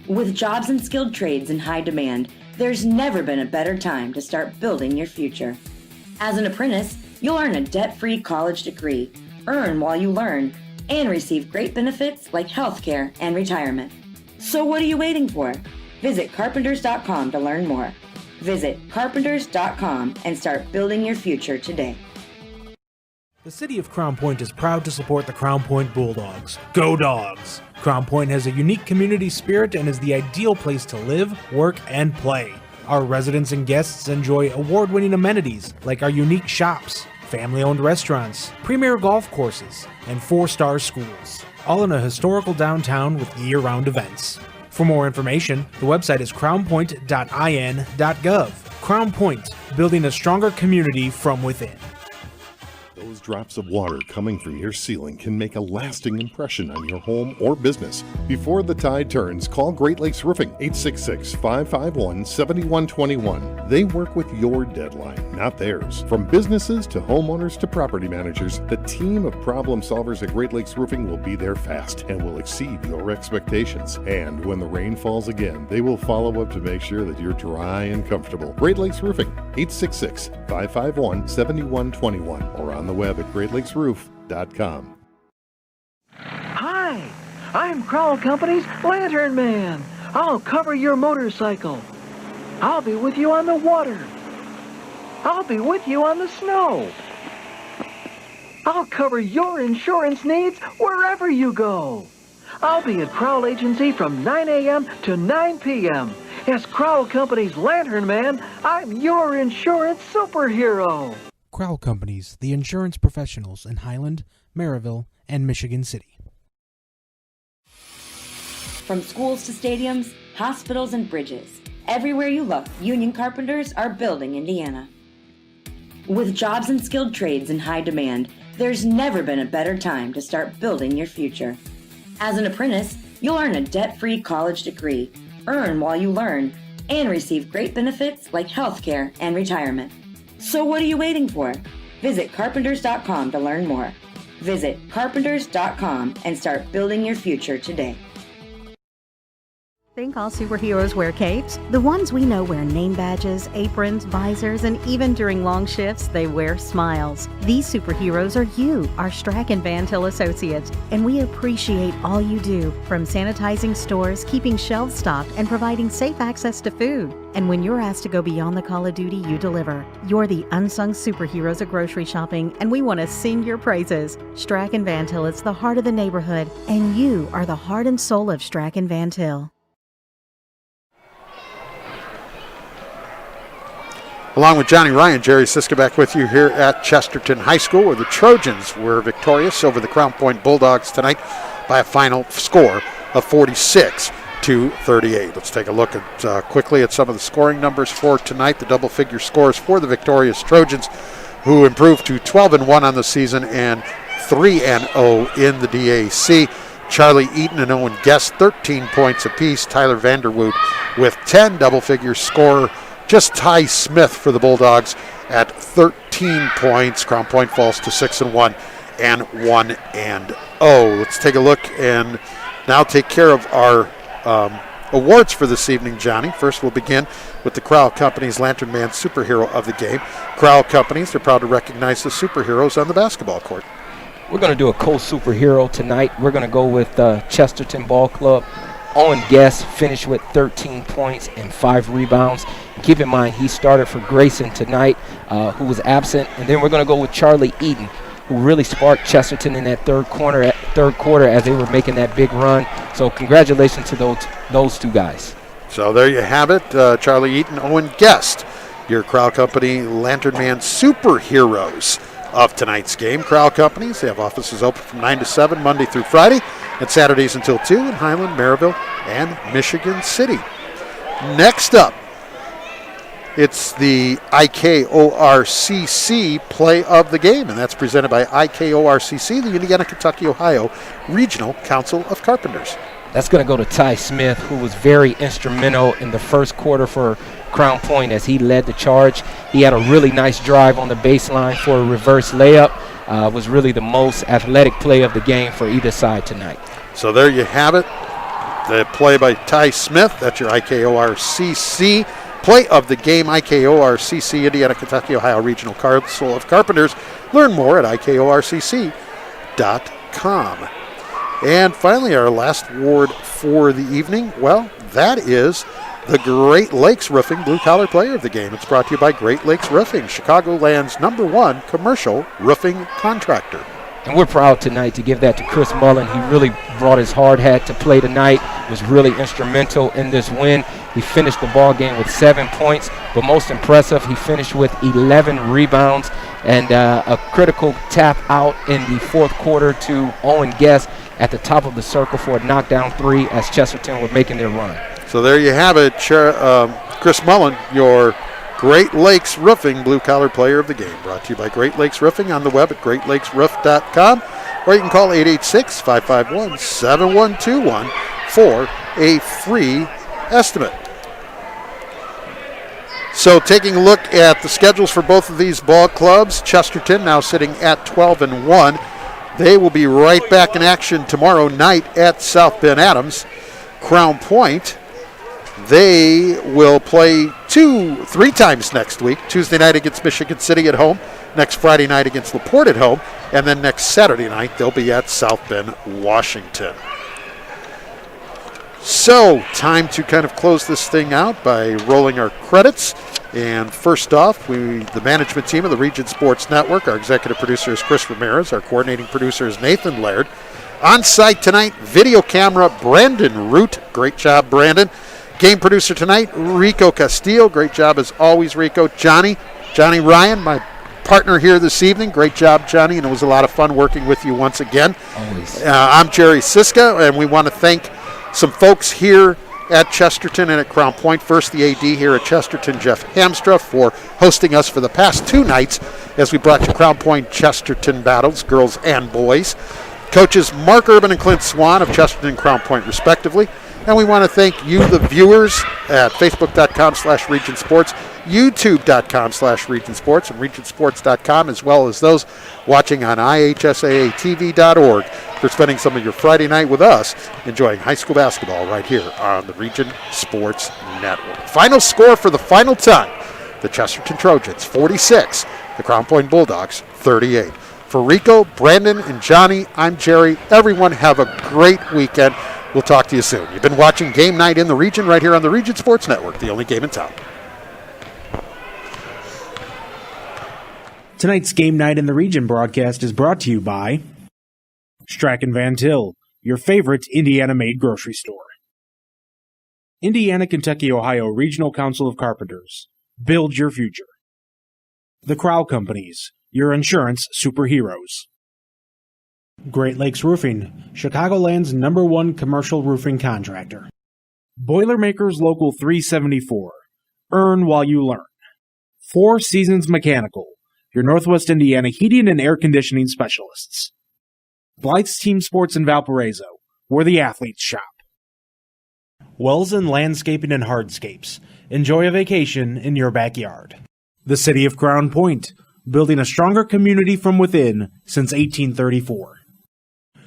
With jobs and skilled trades in high demand, there's never been a better time to start building your future. As an apprentice, you'll earn a debt-free college degree, earn while you learn, and receive great benefits like healthcare and retirement. So what are you waiting for? Visit carpenters.com to learn more. Visit carpenters.com and start building your future today. The city of Crown Point is proud to support the Crown Point Bulldogs. Go Dogs! Crown Point has a unique community spirit and is the ideal place to live, work, and play. Our residents and guests enjoy award-winning amenities like our unique shops, family-owned restaurants, premier golf courses, and 4-star schools, all in a historical downtown with year-round events. For more information, the website is crownpoint.in.gov. Crown Point, building a stronger community from within. Those drops of water coming from your ceiling can make a lasting impression on your home or business. Before the tide turns, call Great Lakes Roofing, 866-551-7121. They work with your deadline, not theirs. From businesses to homeowners to property managers, the team of problem solvers at Great Lakes Roofing will be there fast and will exceed your expectations. And when the rain falls again, they will follow up to make sure that you're dry and comfortable. Great Lakes Roofing, 866-551-7121, or on the web at greatlakesroof.com. Hi, I'm Crown Company's Lantern Man. I'll cover your motorcycle. I'll be with you on the water. I'll be with you on the snow. I'll cover your insurance needs wherever you go. I'll be at Crowell Agency from 9 a.m. to 9 p.m. As Crowell Company's Lantern Man, I'm your insurance superhero. Crowell Companies, the insurance professionals in Highland, Maryville, and Michigan City. From schools to stadiums, hospitals and bridges, everywhere you look, union carpenters are building Indiana. With jobs and skilled trades in high demand, there's never been a better time to start building your future. As an apprentice, you'll earn a debt-free college degree, earn while you learn, and receive great benefits like healthcare and retirement. So what are you waiting for? Visit carpenters.com to learn more. Visit carpenters.com and start building your future today. Think all superheroes wear capes? The ones we know wear name badges, aprons, visors, and even during long shifts, they wear smiles. These superheroes are you, our Strack and Van Til associates, and we appreciate all you do, from sanitizing stores, keeping shelves stocked, and providing safe access to food. And when you're asked to go beyond the call of duty, you deliver. You're the unsung superheroes of grocery shopping, and we want to sing your praises. Strack and Van Til is the heart of the neighborhood, and you are the heart and soul of Strack and Van Til. Along with Johnny Ryan, Jerry Siska back with you here at Chesterton High School, where the Trojans were victorious over the Crown Point Bulldogs tonight by a final score of 46-38. Let's take a look at quickly at some of the scoring numbers for tonight. The double-figure scores for the victorious Trojans, who improved to 12-1 on the season and 3-0 in the DAC. Charlie Eaton and Owen Guest, 13 points apiece. Tyler Vanderwood with 10 double-figure score. Just Ty Smith for the Bulldogs at 13 points. Crown Point falls to 6-1 and 1-0. Let's take a look and now take care of our awards for this evening, Johnny. First, we'll begin with the Crowell Companies Lantern Man Superhero of the Game. Crowell Companies, they're proud to recognize the superheroes on the basketball court. We're going to do a co-superhero tonight. We're going to go with Chesterton Ball Club. Owen Guest finished with 13 points and 5 rebounds. Keep in mind, he started for Grayson tonight, who was absent. And then we're going to go with Charlie Eaton, who really sparked Chesterton in that third quarter as they were making that big run. So congratulations to those two guys. So there you have it. Charlie Eaton, Owen Guest, your Crowell Company Lantern Man superheroes of tonight's game. Crowell Companies, they have offices open from 9 to 7 Monday through Friday and Saturdays until 2 in Highland, Maryville, and Michigan City. Next up, it's the IKORCC Play of the Game, and that's presented by IKORCC, the Indiana, Kentucky, Ohio Regional Council of Carpenters. That's going to go to Ty Smith, who was very instrumental in the first quarter for Crown Point as he led the charge. He had a really nice drive on the baseline for a reverse layup. Was really the most athletic play of the game for either side tonight. So there you have it. The play by Ty Smith. That's your IKORCC Play of the Game. IKORCC, Indiana, Kentucky, Ohio Regional Council of Carpenters. Learn more at IKORCC.com. And finally, our last award for the evening, well, that is the Great Lakes Roofing Blue Collar Player of the Game. It's brought to you by Great Lakes Roofing, Chicagoland's #1 commercial roofing contractor. And we're proud tonight to give that to Chris Mullen. He really brought his hard hat to play tonight, was really instrumental in this win. He finished the ball game with 7 points, but most impressive, he finished with 11 rebounds and a critical tap out in the fourth quarter to Owen Guest at the top of the circle for a knockdown three as Chesterton were making their run. So there you have it, Chris Mullen, your Great Lakes Roofing Blue Collar Player of the Game. Brought to you by Great Lakes Roofing on the web at greatlakesroof.com, or you can call 886-551-7121 for a free estimate. So taking a look at the schedules for both of these ball clubs, Chesterton now sitting at 12-1. They will be right back in action tomorrow night at South Bend Adams. Crown Point, they will play 3 times next week. Tuesday night against Michigan City at home, next Friday night against LaPorte at home, and then next Saturday night they'll be at South Bend, Washington. So, time to kind of close this thing out by rolling our credits. And first off, the management team of the Region Sports Network. Our executive producer is Chris Ramirez. Our coordinating producer is Nathan Laird. On site tonight, video camera, Brandon Root. Great job, Brandon. Game producer tonight, Rico Castillo. Great job as always, Rico. Johnny Ryan, my partner here this evening. Great job, Johnny, and it was a lot of fun working with you once again. Always. I'm Jerry Siska, and we want to thank some folks here at Chesterton and at Crown Point. First, the AD here at Chesterton, Jeff Hamstra, for hosting us for the past 2 nights as we brought you Crown Point Chesterton battles, girls and boys. Coaches Mark Urban and Clint Swan of Chesterton and Crown Point, respectively. And we want to thank you, the viewers, at facebook.com/Region Sports. youtube.com/regionsports and regionsports.com, as well as those watching on ihsaatv.org, for spending some of your Friday night with us enjoying high school basketball right here on the Region Sports Network. Final score for the final time, the Chesterton Trojans 46, the Crown Point Bulldogs 38. For Rico, Brandon, and Johnny, I'm Jerry. Everyone have a great weekend. We'll talk to you soon. You've been watching Game Night in the Region right here on the Region Sports Network, the only game in town. Tonight's Game Night in the Region broadcast is brought to you by Strachan Van Til, your favorite Indiana-made grocery store. Indiana, Kentucky, Ohio Regional Council of Carpenters. Build your future. The Crow Companies, your insurance superheroes. Great Lakes Roofing, Chicagoland's #1 commercial roofing contractor. Boilermakers Local 374. Earn while you learn. Four Seasons Mechanical, your Northwest Indiana heating and air conditioning specialists. Blythe's Team Sports in Valparaiso, where the athletes shop. Wells & Landscaping and Hardscapes. Enjoy a vacation in your backyard. The City of Crown Point, building a stronger community from within since 1834.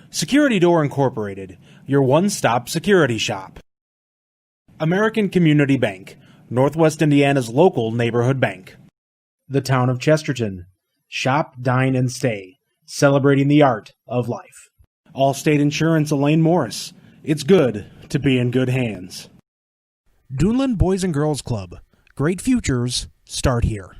Security Door Incorporated, your one-stop security shop. American Community Bank, Northwest Indiana's local neighborhood bank. The Town of Chesterton, shop, dine, and stay, celebrating the art of life. Allstate Insurance, Elaine Morris, it's good to be in good hands. Duneland Boys and Girls Club, great futures start here.